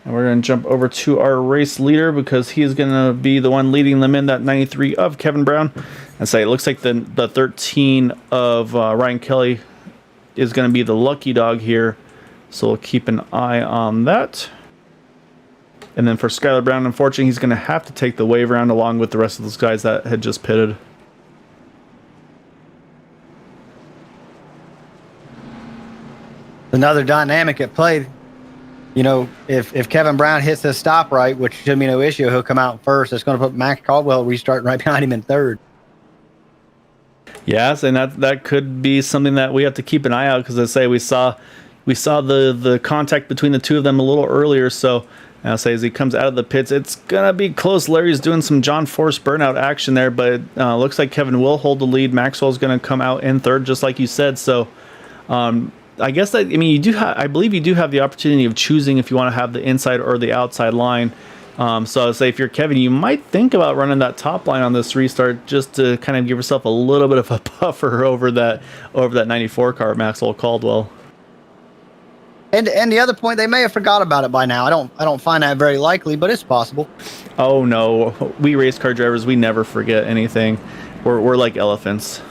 And we're going to jump over to our race leader because he's going to be the one leading them in that 93 of Kevin Brown. And it looks like the 13 of Ryan Kelly is going to be the lucky dog here. So we'll keep an eye on that. And then for Skylar Brown, unfortunately, he's going to have to take the wave round along with the rest of those guys that had just pitted. Another dynamic at play. If Kevin Brown hits the stop right, which should be no issue, he'll come out first. It's going to put Max Caldwell restarting right behind him in third. Yes, and that could be something that we have to keep an eye out because we saw the contact between the two of them a little earlier. So I'll say as he comes out of the pits, it's gonna be close. Larry's doing some John Force burnout action there, but looks like Kevin will hold the lead. Maxwell's gonna come out in third, just like you said. So I guess I believe you do have the opportunity of choosing if you want to have the inside or the outside line. So I'll say if you're Kevin, you might think about running that top line on this restart just to kind of give yourself a little bit of a buffer over that 94 car, Maxwell Caldwell. And the other point, they may have forgot about it by now. I don't find that very likely, but it's possible. Oh no, we race car drivers, we never forget anything. We're like elephants.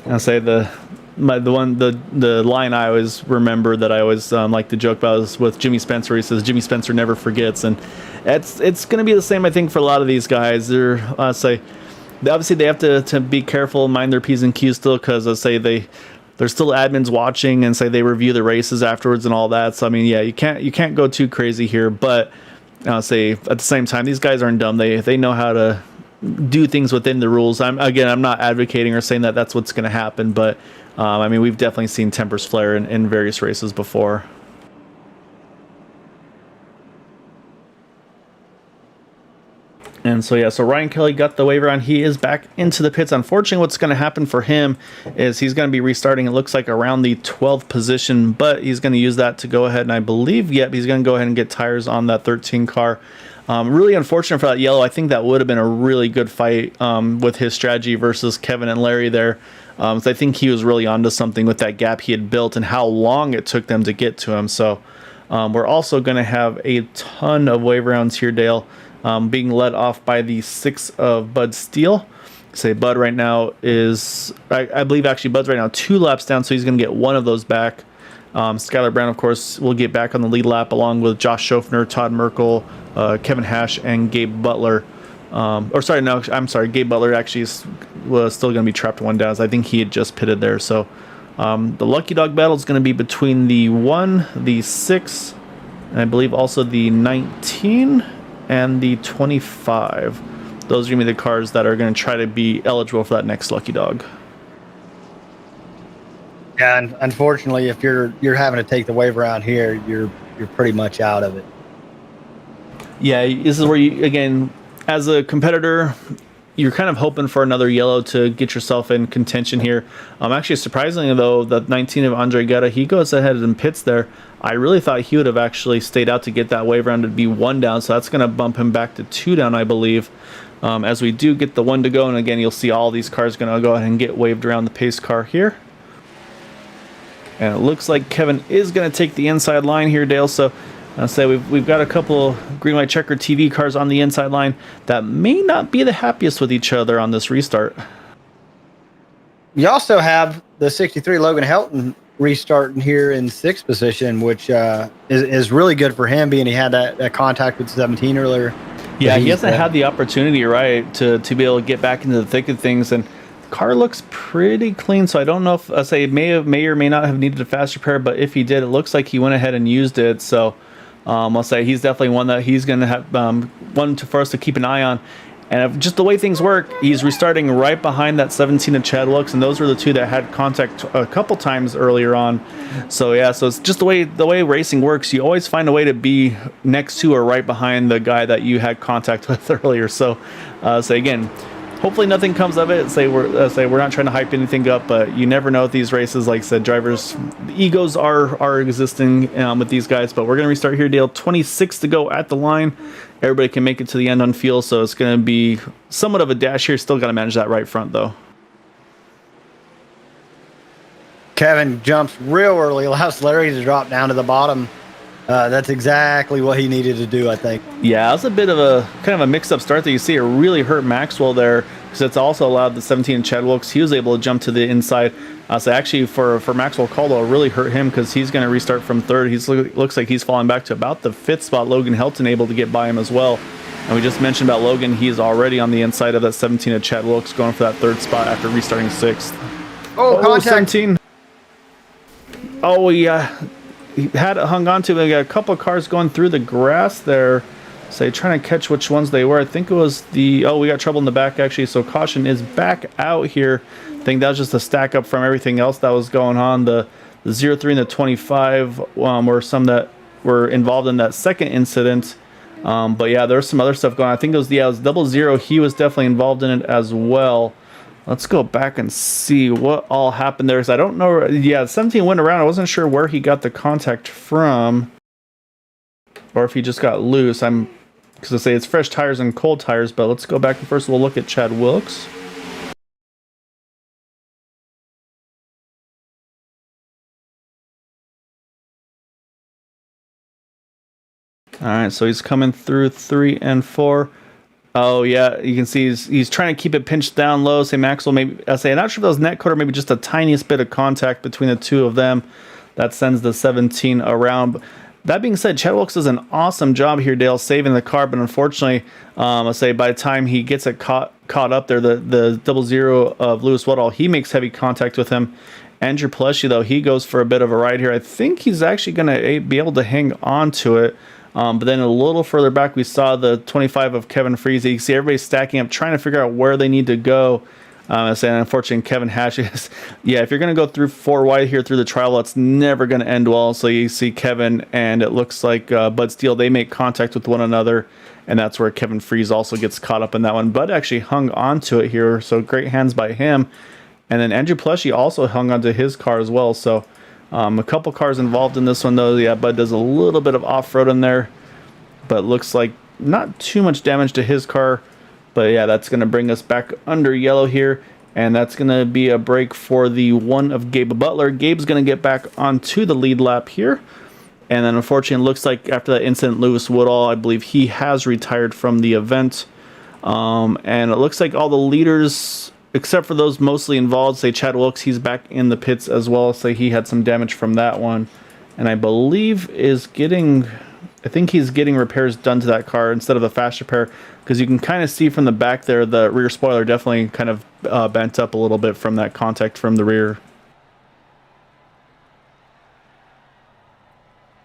I'll say the line I always remember that I always like to joke about is with Jimmy Spencer. He says Jimmy Spencer never forgets, and it's going to be the same I think for a lot of these guys. They're obviously they have to be careful, mind their P's and Q's still, because there's still admins watching and they review the races afterwards and all that. So I mean, yeah, you can't go too crazy here, but I'll say at the same time these guys aren't dumb. They know how to do things within the rules. I'm not advocating or saying that that's what's going to happen, but I mean, we've definitely seen tempers flare in various races before. And so Ryan Kelly got the waiver on. He is back into the pits. Unfortunately, what's going to happen for him is he's going to be restarting, it looks like, around the 12th position, but he's going to use that to go ahead, and I believe, he's going to go ahead and get tires on that 13 car. Really unfortunate for that yellow. I think that would have been a really good fight with his strategy versus Kevin and Larry there. So I think he was really onto something with that gap he had built and how long it took them to get to him. So we're also going to have a ton of wave rounds here, Dale, being led off by the 6 of Bud Steele. Bud right now is, I believe actually Bud's right now 2 laps down, so he's going to get 1 of those back. Skylar Brown, of course, will get back on the lead lap along with Josh Schofner, Todd Merkel, Kevin Hash, and Gabe Butler. Gabe Butler actually was still going to be trapped 1 down. So I think he had just pitted there. So the Lucky Dog battle is going to be between the 1, the 6, and I believe also the 19 and the 25. Those are going to be the cars that are going to try to be eligible for that next Lucky Dog. Yeah, and unfortunately, if you're having to take the wave around here, you're pretty much out of it. Yeah, this is where you, again, as a competitor, you're kind of hoping for another yellow to get yourself in contention here. Actually, surprisingly though, the 19 of Andre Guetta, he goes ahead and pits there. I really thought he would have actually stayed out to get that wave round to be 1 down, so that's going to bump him back to 2 down, I believe. As we do get the 1 to go, and again, you'll see all these cars going to go ahead and get waved around the pace car here. And it looks like Kevin is going to take the inside line here, Dale. So I'll say we've got a couple green white checker TV cars on the inside line that may not be the happiest with each other on this restart. You also have the 63 Logan Helton restarting here in 6th position, which is really good for him, being he had that contact with 17 earlier. Yeah, he hasn't had the opportunity, right, to be able to get back into the thick of things, and the car looks pretty clean. So I don't know if I say may or may not have needed a fast repair, but if he did, it looks like he went ahead and used it. So I'll say he's definitely one that he's going to have one for us to keep an eye on. And if just the way things work, he's restarting right behind that 17 of Chad Wilkes, and those were the two that had contact a couple times earlier on. So yeah, so it's just the way racing works. You always find a way to be next to or right behind the guy that you had contact with earlier. So, again, hopefully nothing comes of it. We're not trying to hype anything up, but you never know with these races. Like I said, drivers, the egos are existing with these guys. But we're gonna restart here, Dale. 26 to go at the line. Everybody can make it to the end on fuel, so it's going to be somewhat of a dash here. Still got to manage that right front, though. Kevin jumps real early, allows Larry to drop down to the bottom. That's exactly what he needed to do, I think. Yeah, it was a bit of a kind of a mix-up start that you see. It really hurt Maxwell there, because it's also allowed the 17 Chad Wilkes. He was able to jump to the inside. So actually, for Maxwell Caldwell, it really hurt him, because he's going to restart from third. Looks like he's falling back to about the 5th spot. Logan Helton able to get by him as well. And we just mentioned about Logan. He's already on the inside of that 17 of Chad Wilkes, going for that 3rd spot after restarting 6th. Oh, contact. 17. Oh, yeah. He had it hung on to. We got a couple of cars going through the grass there. So trying to catch which ones they were. I think it was we got trouble in the back, actually. So caution is back out here. I think that was just a stack up from everything else that was going on. The 03 and the 25 were some that were involved in that second incident. But yeah, there's some other stuff going on. I think it was 00. He was definitely involved in it as well. Let's go back and see what all happened there, because I don't know. Yeah, 17 went around. I wasn't sure where he got the contact from, or if he just got loose. Because I say it's fresh tires and cold tires, but let's go back and first we'll look at Chad Wilkes. All right, so he's coming through 3 and 4. Oh yeah, you can see he's trying to keep it pinched down low. Say Maxwell, maybe I'm not sure if that was net code or maybe just a tiniest bit of contact between the two of them. That sends the 17 around. That being said, Chad Wilkes does an awesome job here, Dale, saving the car. But unfortunately, I'll say by the time he gets it caught up there, the 00 of Lewis Woodall, he makes heavy contact with him. Andrew Pleshy, though, he goes for a bit of a ride here. I think he's actually going to be able to hang on to it. But then a little further back, we saw the 25 of Kevin Freese. You can see everybody stacking up, trying to figure out where they need to go. And unfortunately, Kevin Hatch is, if you're going to go through 4 wide here through the trial, it's never going to end well. So you see Kevin, and it looks like Bud Steele, they make contact with one another. And that's where Kevin Freese also gets caught up in that one. Bud actually hung on to it here, so great hands by him. And then Andrew Pleshy also hung onto his car as well. So a couple cars involved in this one, though. Yeah, Bud does a little bit of off-road in there, but looks like not too much damage to his car. But yeah, that's going to bring us back under yellow here, and that's going to be a break for the 1 of Gabe Butler. Gabe's going to get back onto the lead lap here. And then unfortunately, it looks like after that incident, Lewis Woodall, I believe he has retired from the event. And it looks like all the leaders, except for those mostly involved, say Chad Wilkes, he's back in the pits as well. So he had some damage from that one. And I believe he's getting repairs done to that car instead of the fast repair, because you can kind of see from the back there, the rear spoiler definitely kind of bent up a little bit from that contact from the rear.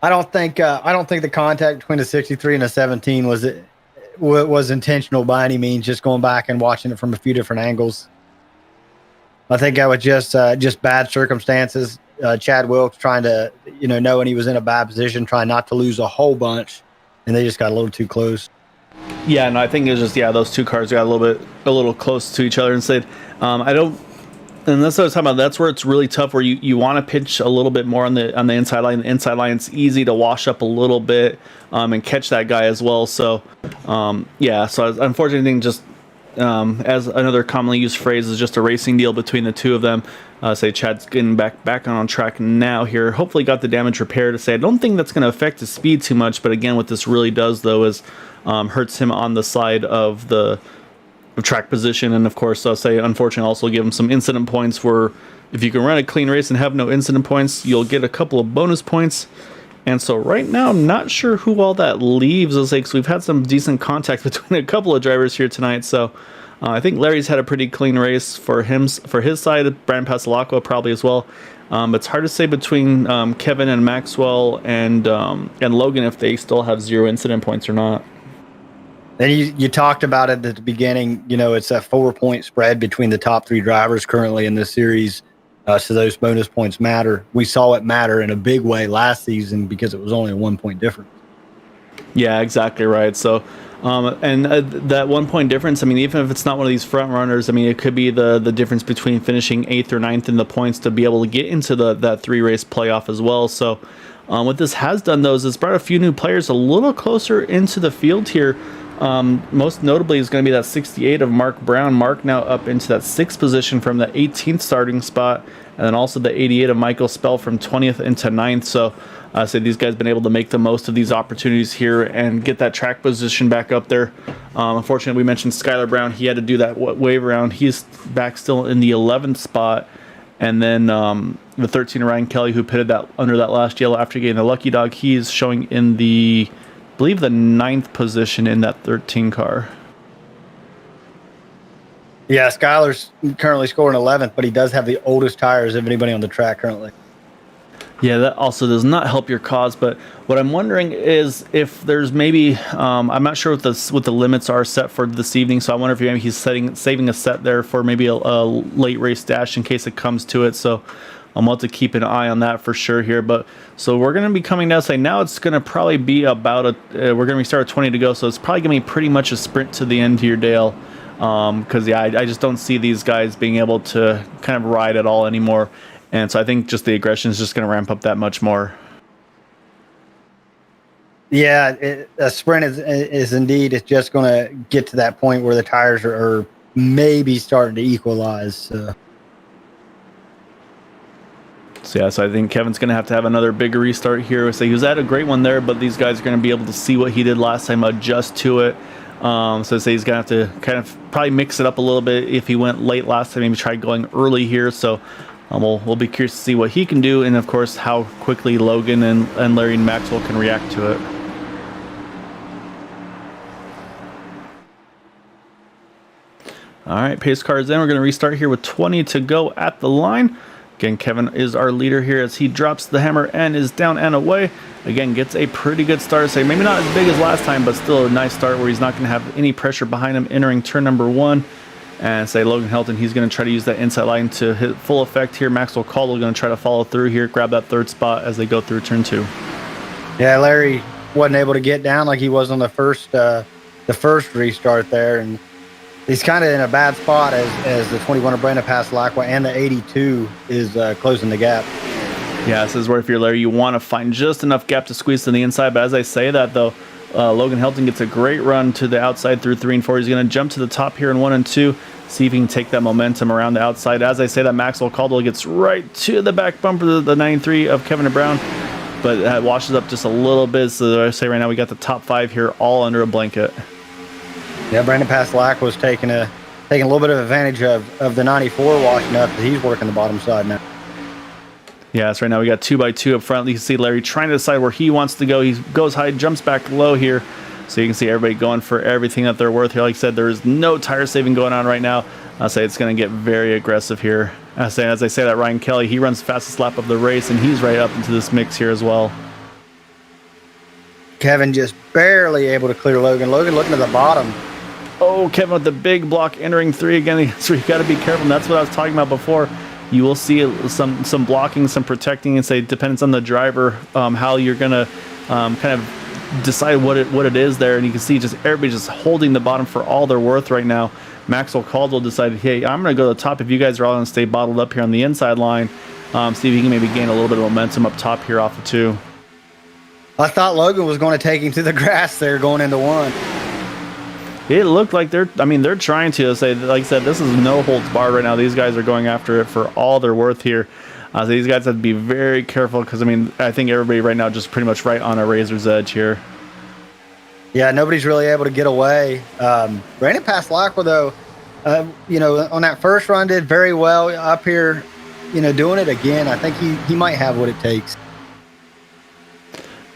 I don't think the contact between the 63 and the 17 was intentional by any means. Just going back and watching it from a few different angles, I think that was just bad circumstances. Chad Wilkes trying to, knowing he was in a bad position, trying not to lose a whole bunch, and they just got a little too close. Yeah, no, I think it was just those two cars got a little close to each other and said, and that's what I was talking about. That's where it's really tough, where you want to pitch a little bit more on the inside line. The inside line, it's easy to wash up a little bit and catch that guy as well. So, so unfortunately, just as another commonly used phrase, is just a racing deal between the two of them. Say Chad's getting back on track now here. Hopefully got the damage repaired. To say I don't think that's going to affect his speed too much, but again, what this really does though is hurts him on the side of the track position, and of course I'll say unfortunately also give him some incident points, where if you can run a clean race and have no incident points, you'll get a couple of bonus points. And so right now, I'm not sure who all that leaves us, because we've had some decent contact between a couple of drivers here tonight. So I think Larry's had a pretty clean race for his side. Brandon Pasalacqua probably as well. It's hard to say between Kevin and Maxwell and Logan if they still have 0 incident points or not. And you talked about it at the beginning. It's a 4-point spread between the top 3 drivers currently in this series. So those bonus points matter. We saw it matter in a big way last season because it was only a 1-point difference. Yeah, exactly right. So, that 1-point difference, I mean, even if it's not one of these front runners, I mean, it could be the difference between finishing 8th or 9th in the points to be able to get into that 3-race playoff as well. So, what this has done, though, is it's brought a few new players a little closer into the field here. Most notably is going to be that 68 of Mark Brown. Mark now up into that 6th position from the 18th starting spot, and then also the 88 of Michael Spell from 20th into 9th. So these guys been able to make the most of these opportunities here and get that track position back up there. Unfortunately, we mentioned Skylar Brown. He had to do that wave around. He's back still in the 11th spot. And then the 13 Ryan Kelly, who pitted that under that last yellow after getting the lucky dog, he's showing in the, I believe, the 9th position in that 13 car. Yeah, Skylar's currently scoring 11th, but he does have the oldest tires of anybody on the track currently. Yeah, that also does not help your cause. But what I'm wondering is if there's maybe, I'm not sure what the limits are set for this evening. So I wonder if maybe he's saving a set there for maybe a late race dash in case it comes to it. So I'm going to keep an eye on that for sure here. But so we're going to be coming down. Say now it's going to probably be about we're going to restart at 20 to go. So it's probably going to be pretty much a sprint to the end here, Dale. Because I just don't see these guys being able to kind of ride at all anymore. And so I think just the aggression is just going to ramp up that much more. Yeah, a sprint is indeed, it's just going to get to that point where the tires are maybe starting to equalize. So yeah, so I think Kevin's going to have another big restart here. So he was at a great one there, but these guys are going to be able to see what he did last time, adjust to it. So say he's going to have to kind of probably mix it up a little bit. If he went late last time, maybe try going early here. So we'll be curious to see what he can do, and of course how quickly Logan and Larry and Maxwell can react to it. All right, pace car is in. We're going to restart here with 20 to go at the line. Again, Kevin is our leader here as he drops the hammer and is down and away. Again, gets a pretty good start. Say maybe not as big as last time, but still a nice start where he's not going to have any pressure behind him entering turn number 1. And say Logan Helton, he's going to try to use that inside line to hit full effect here. Maxwell Caldwell going to try to follow through here, grab that 3rd spot as they go through turn 2. Yeah, Larry wasn't able to get down like he was on the first restart there, and he's kind of in a bad spot as the 21 of Brandon Pasalacqua and the 82 is closing the gap. Yeah, this is where if you're Larry, you want to find just enough gap to squeeze to the inside. But as I say that, though, Logan Helton gets a great run to the outside through 3 and 4. He's going to jump to the top here in 1 and 2, see if he can take that momentum around the outside. As I say that, Maxwell Caldwell gets right to the back bumper, the 93 of Kevin Brown, but that washes up just a little bit. So I say right now we got the top 5 here all under a blanket. Yeah, Brandon Pasalacqua was taking a little bit of advantage of the 94 washing up, but he's working the bottom side now. Yeah, so right now we got 2x2 up front. You can see Larry trying to decide where he wants to go. He goes high, jumps back low here. So you can see everybody going for everything that they're worth here. Like I said, there is no tire saving going on right now. I'll say it's going to get very aggressive here. As I say that, Ryan Kelly, he runs the fastest lap of the race, and he's right up into this mix here as well. Kevin just barely able to clear Logan. Logan looking at the bottom. Oh, Kevin with the big block entering 3 again. So you got to be careful. And that's what I was talking about before. You will see some blocking, some protecting, and say it depends on the driver how you're going to kind of decide what it is there. And you can see just everybody just holding the bottom for all they're worth right now. Maxwell Caldwell decided, hey, I'm going to go to the top. If you guys are all going to stay bottled up here on the inside line, see if you can maybe gain a little bit of momentum up top here off of 2. I thought Logan was going to take him to the grass there going into 1. it looked like they're trying to say, like I said, this is no holds barred right now. These guys are going after it for all they're worth here. So these guys have to be very careful because, I mean, I think everybody right now just pretty much right on a razor's edge here. Yeah, nobody's really able to get away. Brandon Paslakwa, though, on that first run did very well up here, doing it again. I think he might have what it takes.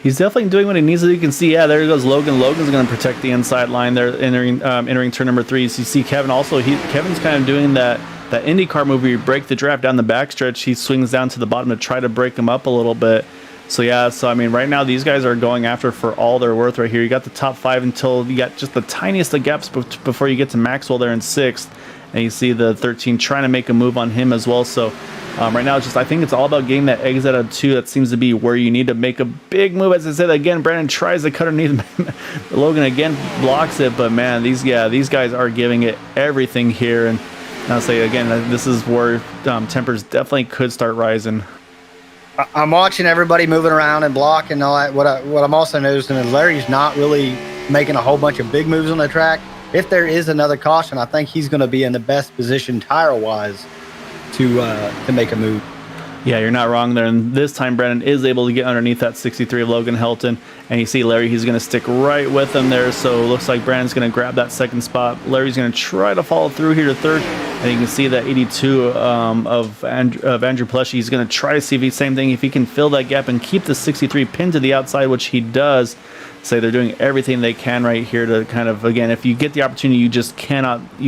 He's definitely doing what he needs to. You can see, yeah, there goes Logan. Logan's going to protect the inside line there, entering turn number 3. So you see Kevin also. Kevin's kind of doing that IndyCar move where you break the draft down the backstretch. He swings down to the bottom to try to break him up a little bit. So yeah, I mean, right now these guys are going after for all they're worth right here. You got the top 5 until you got just the tiniest of gaps before you get to Maxwell there in 6th. And you see the 13 trying to make a move on him as well. So right now, I think it's all about getting that exit out of 2. That seems to be where you need to make a big move. As I said, again, Brandon tries to cut underneath. Logan again blocks it, but man, these guys are giving it everything here. And I'll say again, this is where tempers definitely could start rising. I'm watching everybody moving around and blocking and all that. What I'm also noticing is Larry's not really making a whole bunch of big moves on the track. If there is another caution, I think he's going to be in the best position tire-wise to make a move. Yeah, you're not wrong there. And this time, Brandon is able to get underneath that 63 of Logan Helton. And you see Larry, he's going to stick right with him there. So it looks like Brandon's going to grab that second spot. Larry's going to try to follow through here to 3rd. And you can see that 82 of Andrew Pleshy. He's going to try to see if same thing, if he can fill that gap and keep the 63 pinned to the outside, which he does. Say they're doing everything they can right here to kind of, again, if you get the opportunity, you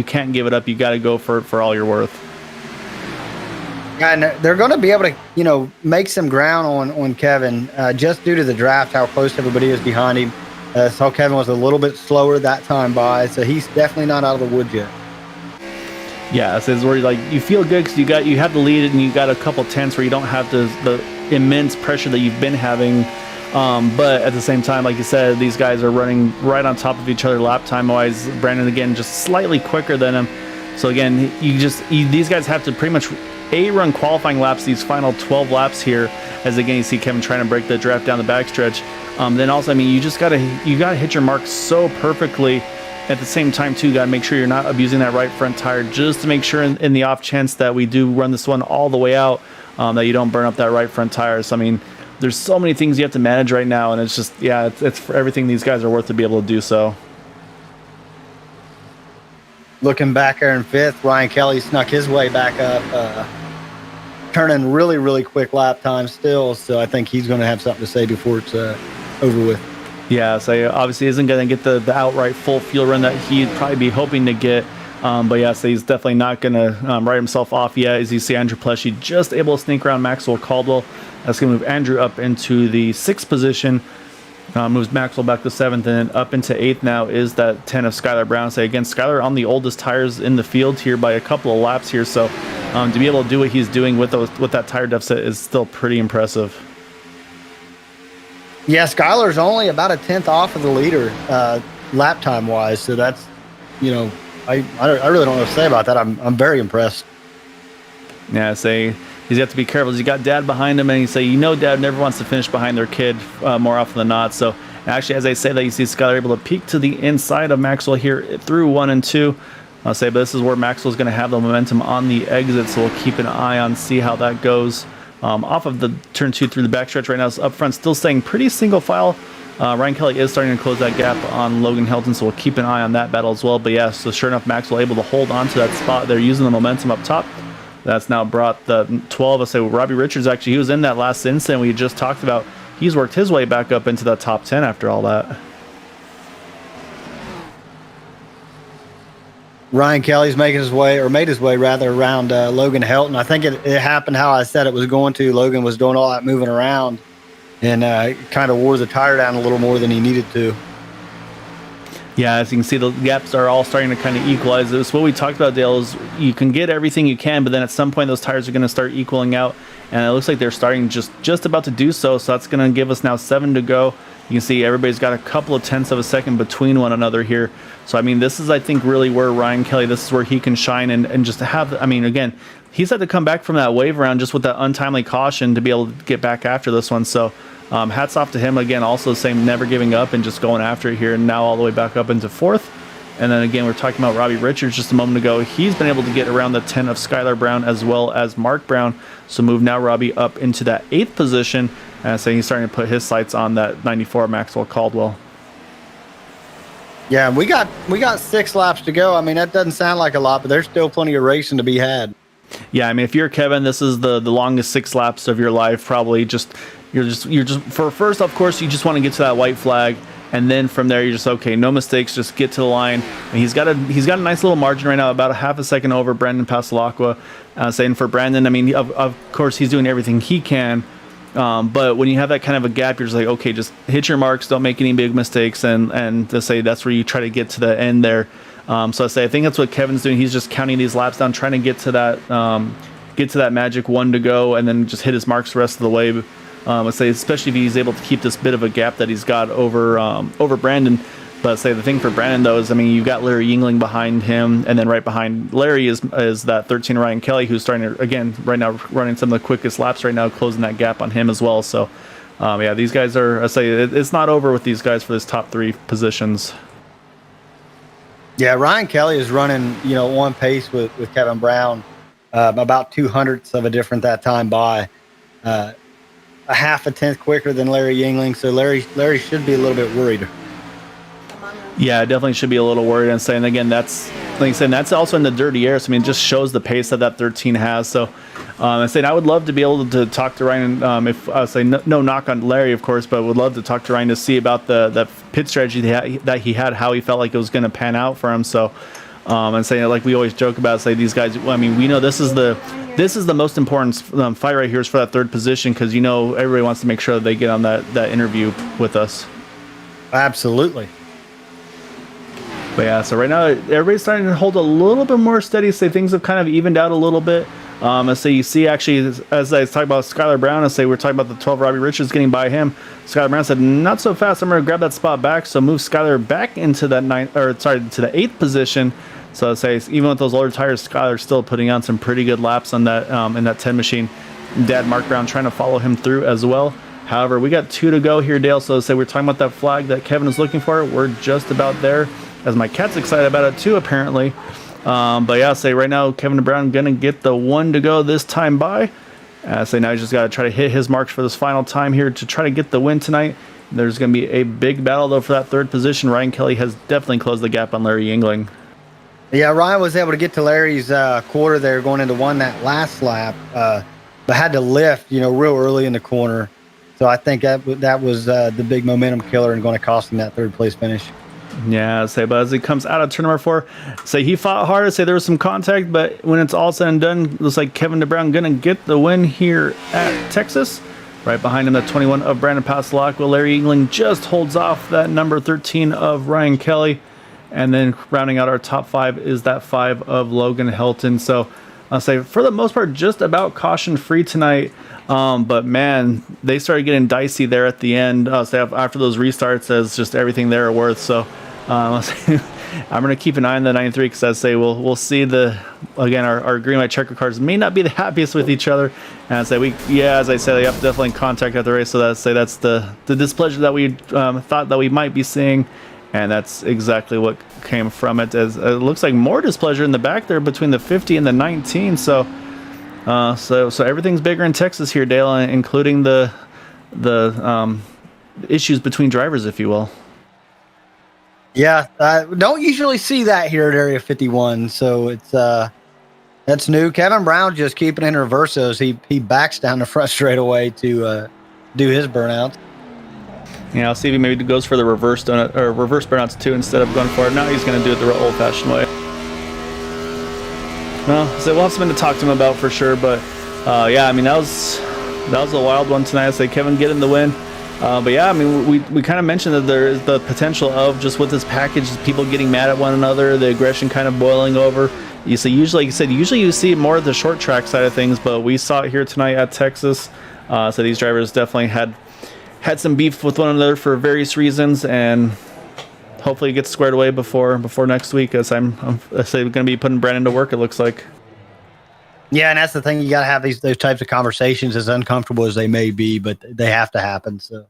can't give it up. You got to go for all you're worth. And they're going to be able to, make some ground on Kevin just due to the draft, how close everybody is behind him. So Kevin was a little bit slower that time by, so he's definitely not out of the woods yet. Yeah, this is where you feel good because you have the lead and you got a couple tenths where you don't have the immense pressure that you've been having. But at the same time, like you said, these guys are running right on top of each other lap time wise. Brandon again just slightly quicker than him. So again, these guys have to pretty much run qualifying laps these final 12 laps here. As again, you see Kevin trying to break the draft down the backstretch. Then also, I mean, you gotta hit your mark so perfectly. At the same time, too, you got to make sure you're not abusing that right front tire, just to make sure in the off chance that we do run this one all the way out, that you don't burn up that right front tire. So I mean, there's so many things you have to manage right now, and it's just, yeah, it's for everything these guys are worth to be able to do so. Looking back there in 5th, Ryan Kelly snuck his way back up, turning really, really quick lap time still. So I think he's going to have something to say before it's over with. Yeah, so obviously isn't going to get the outright full field run that he'd probably be hoping to get. But yeah, so he's definitely not going to write himself off yet. As you see, Andrew Pleshy just able to sneak around Maxwell Caldwell. That's going to move Andrew up into the 6th position. Moves Maxwell back to 7th, and then up into 8th now is that 10 of Skylar Brown. So again, Skylar on the oldest tires in the field here by a couple of laps here. So to be able to do what he's doing with that tire deficit is still pretty impressive. Yeah, Skylar's only about a 10th off of the leader lap time wise. So that's, I really don't know what to say about that. I'm very impressed. Yeah, say he's got to be careful. He's got Dad behind him, and you say, Dad never wants to finish behind their kid more often than not. So actually, as I say that, you see Skylar able to peek to the inside of Maxwell here through 1 and 2. I'll say, but this is where Maxwell's going to have the momentum on the exit, so we'll keep an eye on, see how that goes. Off of the turn 2 through the backstretch right now, is up front, still staying pretty single file. Ryan Kelly is starting to close that gap on Logan Helton, so we'll keep an eye on that battle as well. But yeah, so sure enough, Maxwell able to hold on to that spot. They're using the momentum up top. That's now brought the 12. I say Robbie Richards, actually, he was in that last incident we just talked about. He's worked his way back up into the top 10 after all that. Ryan Kelly's made his way around Logan Helton. I think it happened how I said it was going to. Logan was doing all that moving around and kind of wore the tire down a little more than he needed to. Yeah, as you can see, the gaps are all starting to kind of equalize. This what we talked about, Dale, is you can get everything you can, but then at some point those tires are going to start equaling out, and it looks like they're starting just about to do so. So that's going to give us now 7 to go. You can see everybody's got a couple of tenths of a second between one another here. So, I mean, this is, I think, really where Ryan Kelly, this is where he can shine and just have, I mean, again, he's had to come back from that wave round just with that untimely caution to be able to get back after this one. So, hats off to him again. Also, same, never giving up and just going after it here. And now all the way back up into 4th. And then again, we're talking about Robbie Richards just a moment ago. He's been able to get around the 10 of Skylar Brown as well as Mark Brown. So move now Robbie up into that 8th position. And so he's starting to put his sights on that 94 Maxwell Caldwell. Yeah, we got 6 laps to go. I mean, that doesn't sound like a lot, but there's still plenty of racing to be had. Yeah, I mean, if you're Kevin, this is the longest 6 laps of your life. Probably you're just for first, of course, you just want to get to that white flag, and then from there you're just okay, no mistakes, just get to the line. And he's got a nice little margin right now, about a half a second over Brandon Pasalacqua. Saying for Brandon, I mean, of course he's doing everything he can. But when you have that kind of a gap, you're just like, okay, just hit your marks, don't make any big mistakes, and to say that's where you try to get to the end there. So I think that's what Kevin's doing. He's just counting these laps down, trying to get to that magic 1 to go, and then just hit his marks the rest of the way. Especially if he's able to keep this bit of a gap that he's got over Brandon. But the thing for Brandon though is, I mean, you've got Larry Yingling behind him, and then right behind Larry is that 13 Ryan Kelly, who's starting to, again, right now running some of the quickest laps right now, closing that gap on him as well. So yeah, these guys are, it's not over with these guys for this top 3 positions. Yeah, Ryan Kelly is running, on pace with Kevin Brown, about 200ths of a difference that time by, a half a tenth quicker than Larry Yingling. So Larry should be a little bit worried. Yeah, definitely should be a little worried. And saying again, that's like I said, that's also in the dirty air. So I mean, it just shows the pace that 13 has. So I would love to be able to talk to Ryan. If I say no knock on Larry, of course, but would love to talk to Ryan to see about the pit strategy that he had, how he felt like it was going to pan out for him. So and saying, like we always joke about, say these guys. I mean, we know this is the most important fight right here is for that 3rd position, because everybody wants to make sure that they get on that interview with us. Absolutely. But yeah, so right now everybody's starting to hold a little bit more steady. Say things have kind of evened out a little bit. You see, actually, as I was talking about Skylar Brown, we're talking about the 12 Robbie Richards getting by him. Skylar Brown said, "Not so fast. I'm going to grab that spot back." So move Skylar back into that to the 8th position. So even with those older tires, Skylar's still putting on some pretty good laps on that in that 10 machine. Dad Mark Brown trying to follow him through as well. However, we got 2 to go here, Dale. So we're talking about that flag that Kevin is looking for. We're just about there. As my cat's excited about it too, apparently. But yeah, right now Kevin Brown gonna get the 1 to go this time by. Now he's just got to try to hit his marks for this final time here to try to get the win tonight. There's gonna be a big battle though for that 3rd position. Ryan Kelly has definitely closed the gap on Larry Yingling. Yeah, Ryan was able to get to Larry's quarter there going into 1 that last lap, but had to lift, real early in the corner. So I think that was the big momentum killer and going to cost him that 3rd place finish. Yeah, but as he comes out of turn number 4, he fought hard. There was some contact, but when it's all said and done, it looks like Kevin Brown gonna get the win here at Texas. Right behind him, the 21 of Brandon Pasalacqua. Larry Yingling just holds off that number 13 of Ryan Kelly, and then rounding out our top 5 is that 5 of Logan Helton. So I'll say for the most part, just about caution free tonight. But man, they started getting dicey there at the end. After those restarts, as just everything there are worth. So I'm going to keep an eye on the 93 because we'll see our green white checker cars may not be the happiest with each other. And as I said, they have definitely contact at the race. So that's the displeasure that we thought that we might be seeing. And that's exactly what came from it. As it looks like more displeasure in the back there between the 50 and the 19. So everything's bigger in Texas here, Dale, including the issues between drivers, if you will. Yeah, don't usually see that here at Area 51. So it's that's new. Kevin Brown just keeping in reversos. He backs down the front straightaway to do his burnouts. Yeah, I'll see if he maybe goes for the reverse donut or reverse burnouts too instead of going for it. Now he's going to do it the old-fashioned way. Well, so we'll have something to talk to him about for sure. But yeah, I mean that was a wild one tonight. I say Kevin getting the win. But yeah, I mean we kind of mentioned that there is the potential of just with this package, people getting mad at one another, the aggression kind of boiling over. Usually you see more of the short track side of things, but we saw it here tonight at Texas. So these drivers definitely had some beef with one another for various reasons, and hopefully it gets squared away before next week, as I'm going to be putting Brandon to work, it looks like. Yeah, and that's the thing. You got to have those types of conversations, as uncomfortable as they may be, but they have to happen. So,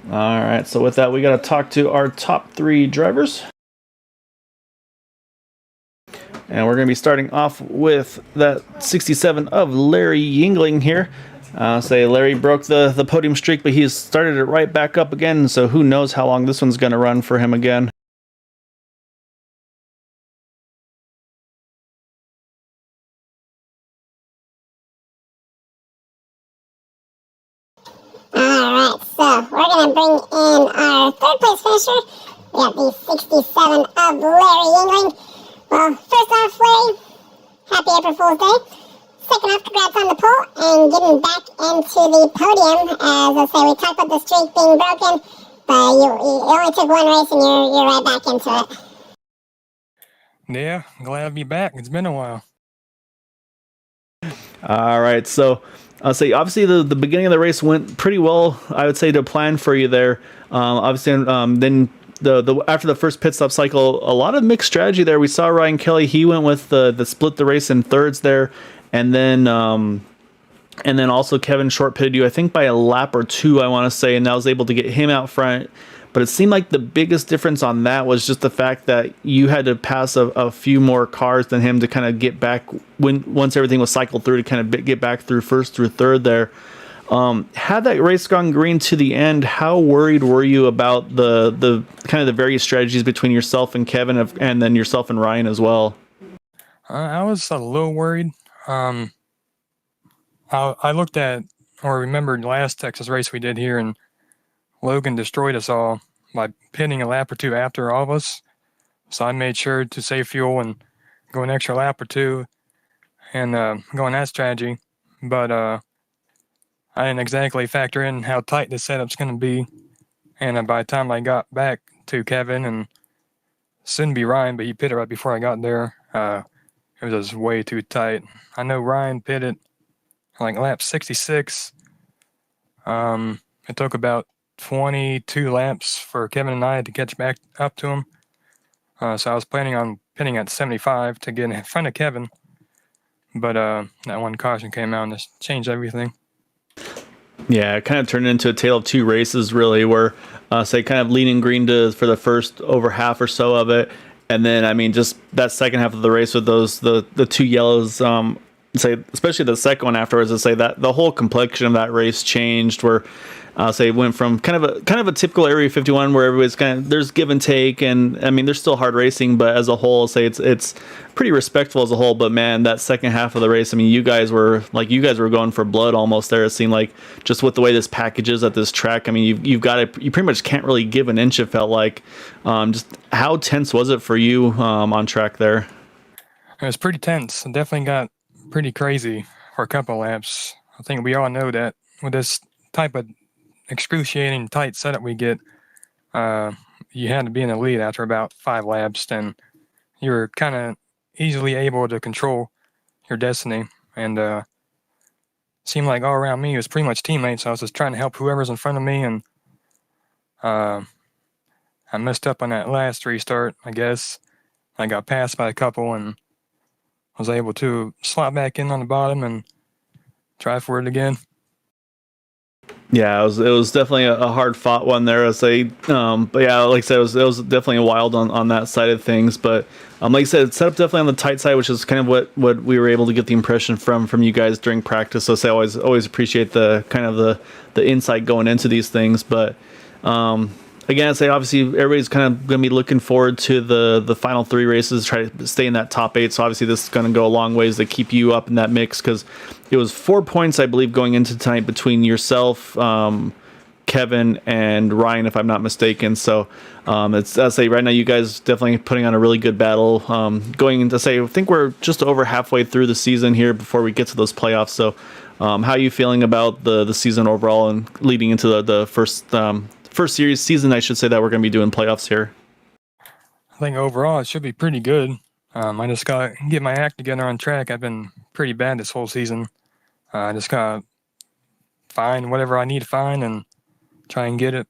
all right. So with that, we got to talk to our top 3 drivers. And we're going to be starting off with that 67 of Larry Yingling here. Say Larry broke the podium streak, but he's started it right back up again, so who knows how long this one's going to run for him again. Alright, so we're going to bring in our third place finisher. We got the 67 of Larry Yingling. Well, first off, Larry, happy April Fool's Day. Second off, congrats on the pole and getting back into the podium. As I say, we talked about the streak being broken, but you only took one race and you're right back into it. Yeah, glad to be back. It's been a while. All right, so I'll say obviously the beginning of the race went pretty well. I would say to plan for you there. Obviously, then the after the first pit stop cycle, a lot of mixed strategy there. We saw Ryan Kelly. He went with the split the race in thirds there, and then also Kevin short pitted you, I think by a lap or two, I want to say, and I was able to get him out front. But it seemed like the biggest difference on that was just the fact that you had to pass a few more cars than him to kind of get back once everything was cycled through, to kind of get back through first through third there. Had that race gone green to the end, how worried were you about the kind of the various strategies between yourself and Kevin and then yourself and Ryan as well? I was a little worried. I looked at or remembered last Texas race we did here, and Logan destroyed us all by pitting a lap or two after all of us. So I made sure to save fuel and go an extra lap or two and go on that strategy. But I didn't exactly factor in how tight the setup's going to be. And by the time I got back to Kevin and soon be Ryan, but he pitted right before I got there, it was just way too tight. I know Ryan pitted like lap 66. It took about 22 laps for Kevin and I to catch back up to him. So I was planning on pitting at 75 to get in front of Kevin. But that one caution came out and just changed everything. Yeah, it kind of turned into a tale of two races, really, where, say, kind of leaning green for the first over half or so of it. And then, I mean, just that second half of the race with the two yellows, say, especially the second one afterwards, to say that the whole complexion of that race changed, where say it went from kind of a typical Area 51 where everybody's there's give and take, and I mean there's still hard racing, but as a whole, I'll say it's pretty respectful as a whole. But man, that second half of the race, I mean, you guys were going for blood almost there. It seemed like, just with the way this package is at this track. I mean, you pretty much can't really give an inch. It felt like. Just how tense was it for you on track there? It was pretty tense. It definitely got pretty crazy for a couple laps. I think we all know that with this type of excruciating tight setup we get, you had to be in the lead after about 5 laps, and you were kind of easily able to control your destiny. And seemed like all around me it was pretty much teammates. I was just trying to help whoever's in front of me, and I messed up on that last restart, I guess. I got passed by a couple and was able to slot back in on the bottom and try for it again. Yeah, it was definitely a hard fought one there. But yeah, like I said, it was definitely wild on that side of things. But like I said, it's set up definitely on the tight side, which is kind of what we were able to get the impression from you guys during practice. So I always appreciate the kind of the insight going into these things. But again, I say obviously everybody's kind of going to be looking forward to the final 3 races, try to stay in that top 8. So obviously this is going to go a long ways to keep you up in that mix, because it was 4 points, I believe, going into tonight between yourself, Kevin, and Ryan, if I'm not mistaken. So I say right now you guys definitely putting on a really good battle. Going into, say, I think we're just over halfway through the season here before we get to those playoffs. So how are you feeling about the season overall and leading into the first season, I should say, that we're going to be doing playoffs here? I think overall it should be pretty good. I just got to get my act together on track. I've been pretty bad this whole season. I just got to find whatever I need to find and try and get it.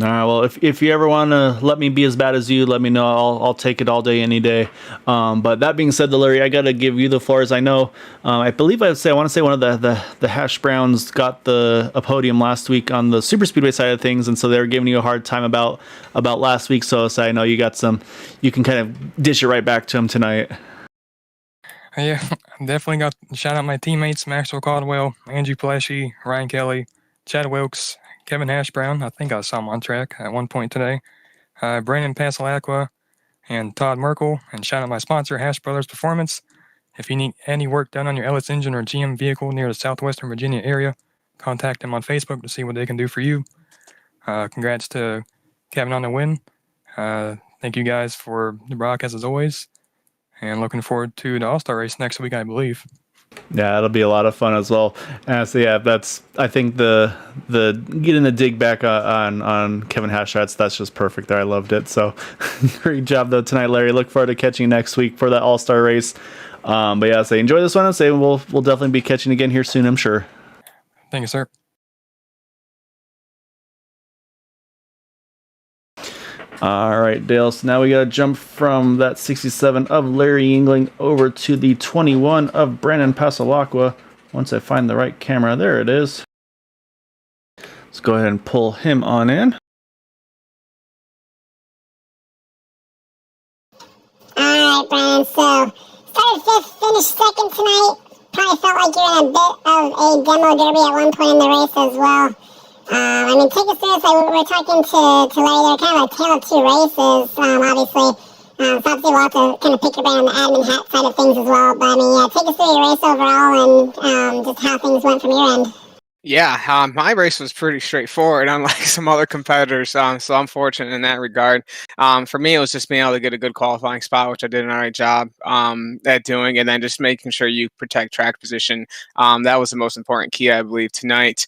All right. Well, if you ever want to let me be as bad as you, let me know. I'll take it all day, any day. But that being said, Larry, I gotta give you the floor. As I know, I believe I want to say one of the Hash Browns got a podium last week on the super speedway side of things, and so they were giving you a hard time about last week. So I know you got some. You can kind of dish it right back to them tonight. Yeah, definitely got shout out my teammates: Maxwell Caldwell, Andrew Pleshy, Ryan Kelly, Chad Wilkes, Kevin Hash Brown. I think I saw him on track at one point today. Brandon Pasalacqua and Todd Merkel. And shout out my sponsor, Hash Brothers Performance. If you need any work done on your Ellis engine or GM vehicle near the Southwestern Virginia area, contact them on Facebook to see what they can do for you. Congrats to Kevin on the win. Thank you guys for the broadcast as always. And looking forward to the All-Star race next week, I believe. Yeah, it'll be a lot of fun as well. So yeah, I think the getting the dig back on Kevin Hashrat's, that's just perfect there. I loved it. So great job though tonight, Larry. Look forward to catching you next week for that All-Star race. But yeah, say enjoy this one. I'll say we'll definitely be catching again here soon, I'm sure. Thank you, sir. All right, Dale. So now we got to jump from that 67 of Larry Yingling over to the 21 of Brandon Pasalacqua. Once I find the right camera, there it is. Let's go ahead and pull him on in. All right, Brian. So started fifth, finished second tonight. Probably felt like you're in a bit of a demo derby at one point in the race as well. I mean, take us through this. We're talking to Larry. They're kind of a tale of two races, obviously. So obviously we'll have to kind of pick your brain on the admin hat side of things as well. But I mean, yeah, take us through your race overall and just how things went from your end. Yeah, my race was pretty straightforward, unlike some other competitors. So I'm fortunate in that regard. For me, it was just being able to get a good qualifying spot, which I did an all right job at doing, and then just making sure you protect track position. That was the most important key, I believe, tonight.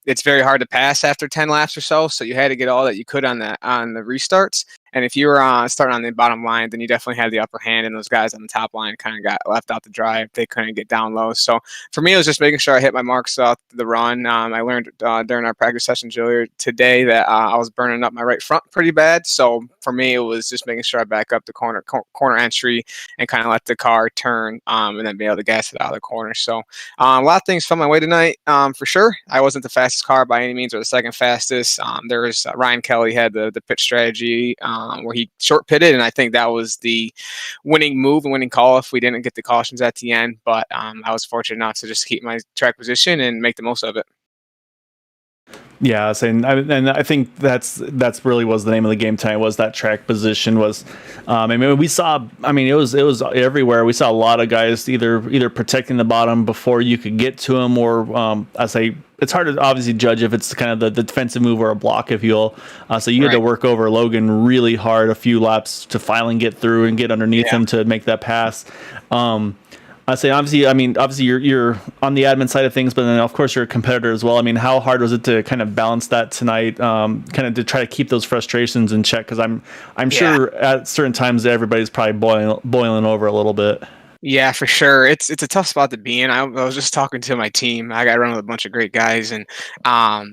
It's very hard to pass after 10 laps or so, so you had to get all that you could on the restarts. And if you were starting on the bottom line, then you definitely had the upper hand, and those guys on the top line kind of got left out to dry. They couldn't get down low. So for me, it was just making sure I hit my marks off the run. I learned during our practice sessions earlier today that I was burning up my right front pretty bad. So for me, it was just making sure I back up the corner entry and kind of let the car turn and then be able to gas it out of the corner. So a lot of things fell my way tonight for sure. I wasn't the fastest car by any means or the second fastest. There was Ryan Kelly had the pit strategy where he short pitted, and I think that was the winning move and winning call if we didn't get the cautions at the end. But I was fortunate enough to just keep my track position and make the most of it. Yeah, and I think that's really was the name of the game tonight. Was that track position was, I mean, we saw. I mean, it was everywhere. We saw a lot of guys either protecting the bottom before you could get to them, or I say it's hard to obviously judge if it's kind of the defensive move or a block, if you will. So you had to work over Logan really hard a few laps to finally get through and get underneath him to make that pass. I say obviously you're on the admin side of things, but then of course you're a competitor as well. I mean, how hard was it to kind of balance that tonight, kind of to try to keep those frustrations in check? Because I'm sure at certain times everybody's probably boiling over a little bit. Yeah, for sure. It's a tough spot to be in. I was just talking to my team. I got run with a bunch of great guys, and I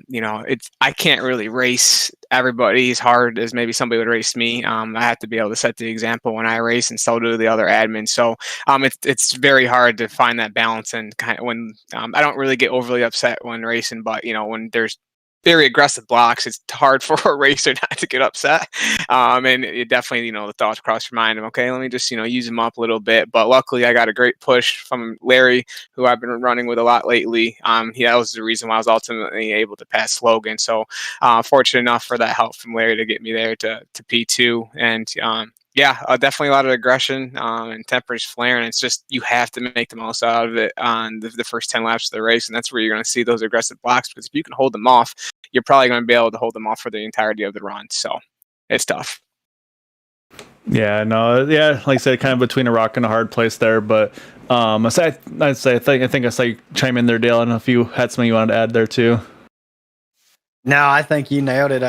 can't really race everybody as hard as maybe somebody would race me. I have to be able to set the example when I race, and so do the other admins. So it's very hard to find that balance, and kind of when I don't really get overly upset when racing, but when there's very aggressive blocks, it's hard for a racer not to get upset. And it definitely, the thoughts cross your mind of, okay, let me just, use him up a little bit. But luckily I got a great push from Larry, who I've been running with a lot lately. That was the reason why I was ultimately able to pass Logan. So fortunate enough for that help from Larry to get me there to P2. And definitely a lot of aggression and tempers flaring. It's just you have to make the most out of it on the first 10 laps of the race, and that's where you're going to see those aggressive blocks, because if you can hold them off, you're probably going to be able to hold them off for the entirety of the run. So it's tough. Yeah, no, yeah, like I said, kind of between a rock and a hard place there. But I think I saw you chime in there, Dale. I don't know if you had something you wanted to add there too. No, I think you nailed it.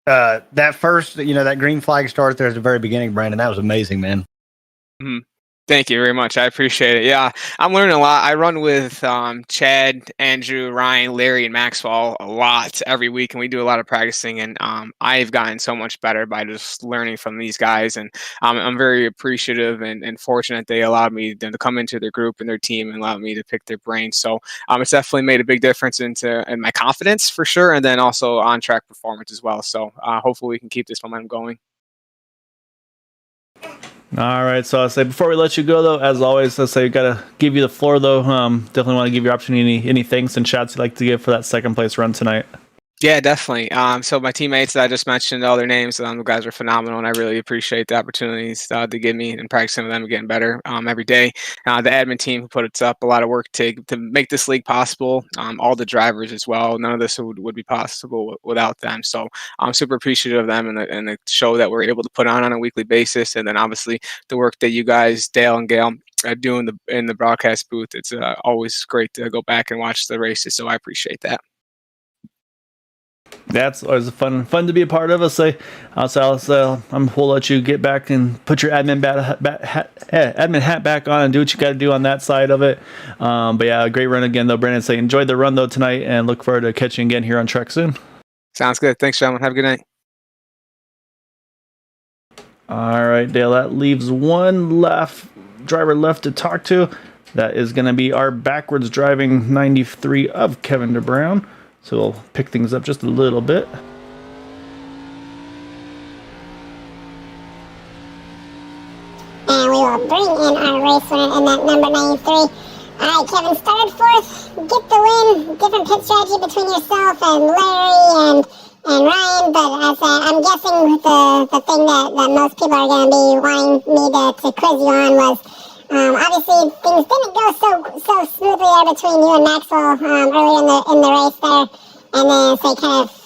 That first, that green flag start there at the very beginning, Brandon, that was amazing, man. Mm-hmm. Thank you very much. I appreciate it. Yeah, I'm learning a lot. I run with Chad, Andrew, Ryan, Larry, and Maxwell a lot every week, and we do a lot of practicing. And I've gotten so much better by just learning from these guys. And I'm very appreciative and fortunate they allowed me to come into their group and their team and allowed me to pick their brains. So it's definitely made a big difference in my confidence for sure, and then also on track performance as well. So hopefully we can keep this momentum going. All right, so I'll say before we let you go, though, as always, I say gotta give you the floor, though. Definitely want to give you opportunity, any thanks and shouts you'd like to give for that second place run tonight. Yeah, definitely. So my teammates that I just mentioned, all their names, the guys are phenomenal, and I really appreciate the opportunities to give me and practicing with them and getting better every day. The admin team who put up a lot of work to make this league possible. All the drivers as well. None of this would be possible without them. So I'm super appreciative of them and the show that we're able to put on a weekly basis, and then obviously the work that you guys, Dale and Gail, do in the broadcast booth. It's always great to go back and watch the races. So I appreciate that. That's always fun to be a part of. We'll let you get back and put your admin hat back on and do what you got to do on that side of it. But yeah, great run again though, Brandon. Say enjoyed the run though tonight, and look forward to catching you again here on Trek soon. Sounds good. Thanks, gentlemen. Have a good night. All right, Dale. That leaves one driver left to talk to. That is going to be our backwards driving 93 of Kevin DeBrown. So we'll pick things up just a little bit. And we will bring in our race winner in that number 93. All right, Kevin, started fourth, get the win. Different pit strategy between yourself and Larry and Ryan, but as I'm guessing the thing that most people are going to be wanting me to quiz you on was obviously things didn't go so smoothly there between you and Maxwell earlier in the race there, and then so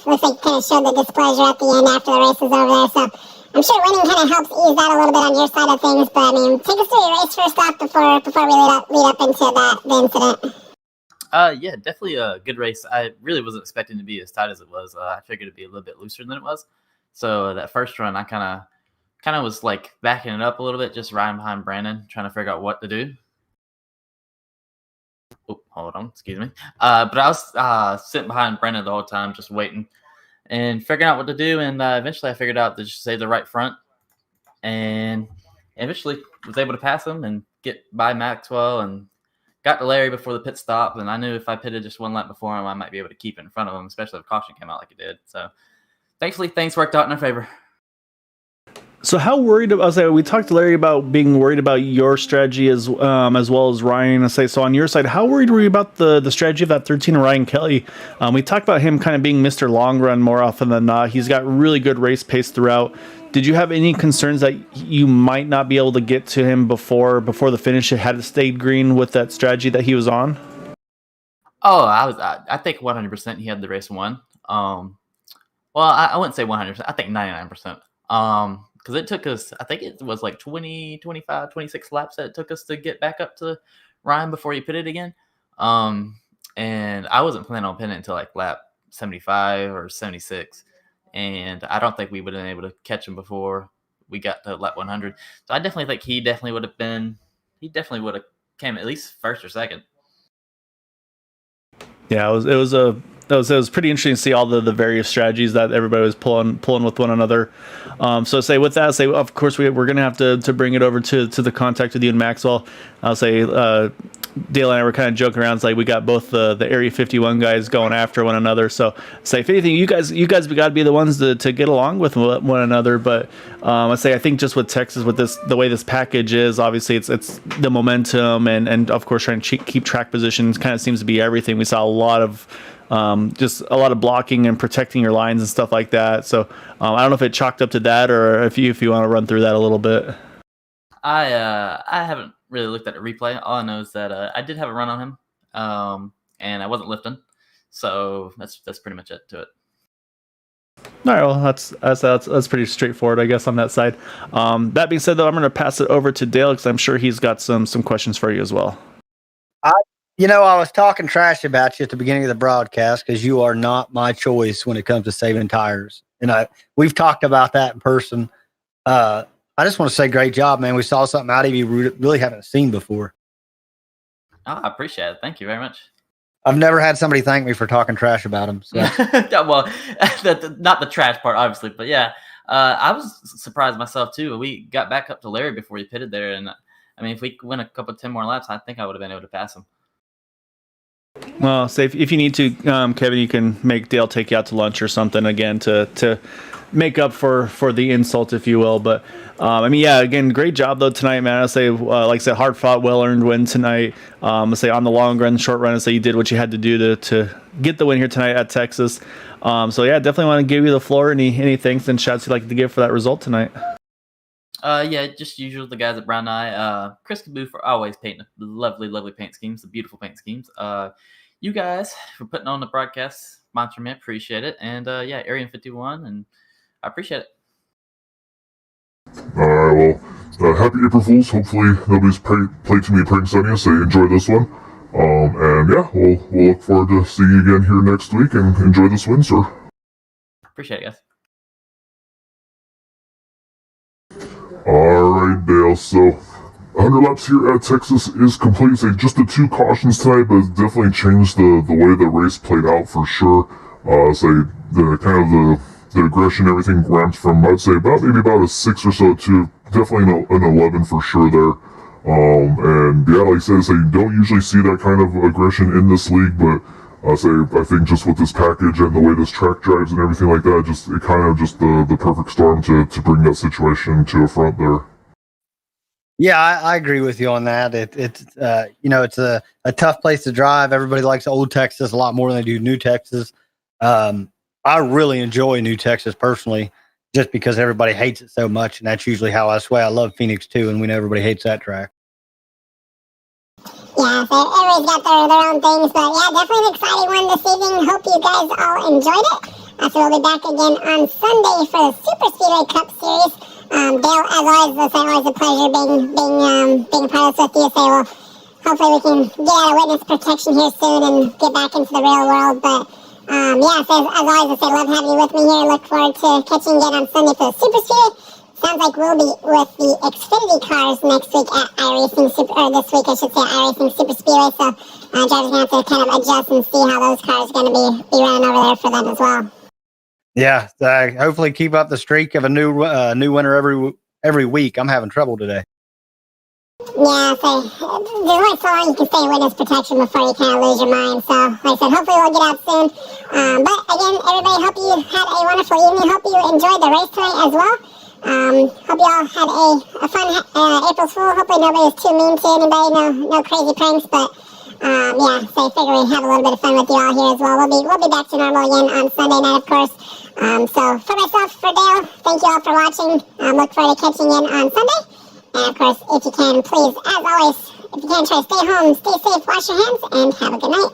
looks like kind of showed the displeasure at the end after the race was over there. So I'm sure winning kind of helps ease that a little bit on your side of things. But I mean, take us through your race first off before we lead up into the incident. Yeah, definitely a good race. I really wasn't expecting to be as tight as it was. I figured it'd be a little bit looser than it was. So that first run, I kind of was like backing it up a little bit, just riding behind Brandon, trying to figure out what to do. Oh, hold on, excuse me. But I was sitting behind Brandon the whole time, just waiting and figuring out what to do. And eventually I figured out to just save the right front, and eventually was able to pass him and get by Maxwell and got to Larry before the pit stop. And I knew if I pitted just one lap before him, I might be able to keep it in front of him, especially if caution came out like it did. So thankfully things worked out in our favor. So how worried about? We talked to Larry about being worried about your strategy as well as Ryan. I say so on your side. How worried were you about the strategy of that 13 Ryan Kelly? We talked about him kind of being Mr. Long Run more often than not. He's got really good race pace throughout. Did you have any concerns that you might not be able to get to him before the finish? It had stayed green with that strategy that he was on. Oh, I think 100% he had the race won. Well, I wouldn't say 100%. I think 99%. Because it took us, I think it was like 20, 25, 26 laps that it took us to get back up to Ryan before he pitted again. And I wasn't planning on pitting until like lap 75 or 76. And I don't think we would have been able to catch him before we got to lap 100. So I definitely think he definitely would have came at least first or second. Yeah, it was pretty interesting to see all the various strategies that everybody was pulling with one another. So say with that, of course we're gonna have to bring it over to the contact with you and Maxwell. I'll say Dale and I were kind of joking around. It's like we got both the Area 51 guys going after one another. So say if anything, you guys we got to be the ones to get along with one another. But I think just with Texas, with the way this package is, obviously it's the momentum and of course trying to keep track positions kind of seems to be everything. We saw a lot of just a lot of blocking and protecting your lines and stuff like that. So I don't know if it chalked up to that or if you want to run through that a little bit. I haven't really looked at a replay. All I know is that I did have a run on him, and I wasn't lifting. So that's pretty much it to it. All right, well, that's pretty straightforward, I guess, on that side. That being said, though, I'm going to pass it over to Dale because I'm sure he's got some questions for you as well. I was talking trash about you at the beginning of the broadcast because you are not my choice when it comes to saving tires. And we've talked about that in person. I just want to say great job, man. We saw something out of you we really haven't seen before. Oh, I appreciate it. Thank you very much. I've never had somebody thank me for talking trash about him. So. Well, not the trash part, obviously, but yeah, I was surprised myself too. We got back up to Larry before he pitted there, and I mean, if we went a couple 10 more laps, I think I would have been able to pass him. Well, say if you need to, Kevin, you can make Dale take you out to lunch or something again to make up for the insult, if you will. But I mean, yeah, again, great job though tonight, man. I say, like I said, hard fought, well earned win tonight. I say on the long run, short run, I say you did what you had to do to get the win here tonight at Texas. So yeah, definitely want to give you the floor. Any thanks and shouts you'd like to give for that result tonight? Yeah, just usual, the guys at Brown Eye. Chris Caboo for always painting lovely, lovely paint schemes, the beautiful paint schemes. You guys for putting on the broadcast, sponsor me, appreciate it. And yeah, Area 51, and I appreciate it. All right, well, happy April Fools. Hopefully nobody's played too many pranks on you, so you enjoy this one. And yeah, we'll look forward to seeing you again here next week, and enjoy this win, sir. Appreciate it, guys. All right, Dale. So 100 laps here at Texas is complete. Say just the 2 cautions tonight, but it's definitely changed the way the race played out for sure. Say the kind of the aggression, everything ramps from, I'd say maybe about a 6 or so to definitely an 11 for sure there. And yeah, like I said, you don't usually see that kind of aggression in this league, but I think just with this package and the way this track drives and everything like that, it kind of just the perfect storm to bring that situation to a front there. Yeah, I agree with you on that. It's it's a tough place to drive. Everybody likes old Texas a lot more than they do new Texas. I really enjoy New Texas personally, just because everybody hates it so much, and that's usually how I sway. I love Phoenix too, and we know everybody hates that track. Yeah, so everybody's got their own things, but yeah, definitely an exciting one this evening. Hope you guys all enjoyed it. So we'll be back again on Sunday for the Super Speedway Cup Series. Dale, as always, it's always a pleasure being a part of this with you. So hopefully we can get out of witness protection here soon and get back into the real world. But yeah, so as always, love having you with me here. Look forward to catching you again on Sunday for the Super Speedway. Sounds like we'll be with the Xfinity cars next week at iRacing Super, or this week I should say, iRacing Super Speedway. So drivers are going to have to kind of adjust and see how those cars are going to be running over there for them as well. Yeah, hopefully keep up the streak of a new winner every week. I'm having trouble today. Yeah, so there's only so long you can stay in witness protection before you kind of lose your mind. So, like I said, hopefully we'll get out soon. But again, everybody, hope you had a wonderful evening. Hope you enjoyed the race tonight as well. Hope you all had a fun April Fool. Hopefully nobody was too mean to anybody. No crazy pranks. But yeah, so I figure we'd have a little bit of fun with you all here as well. We'll be back to normal again on Sunday night, of course. So for myself, for Dale, thank you all for watching. Look forward to catching you on Sunday. And of course, if you can, please, as always, if you can, try to stay home, stay safe, wash your hands, and have a good night.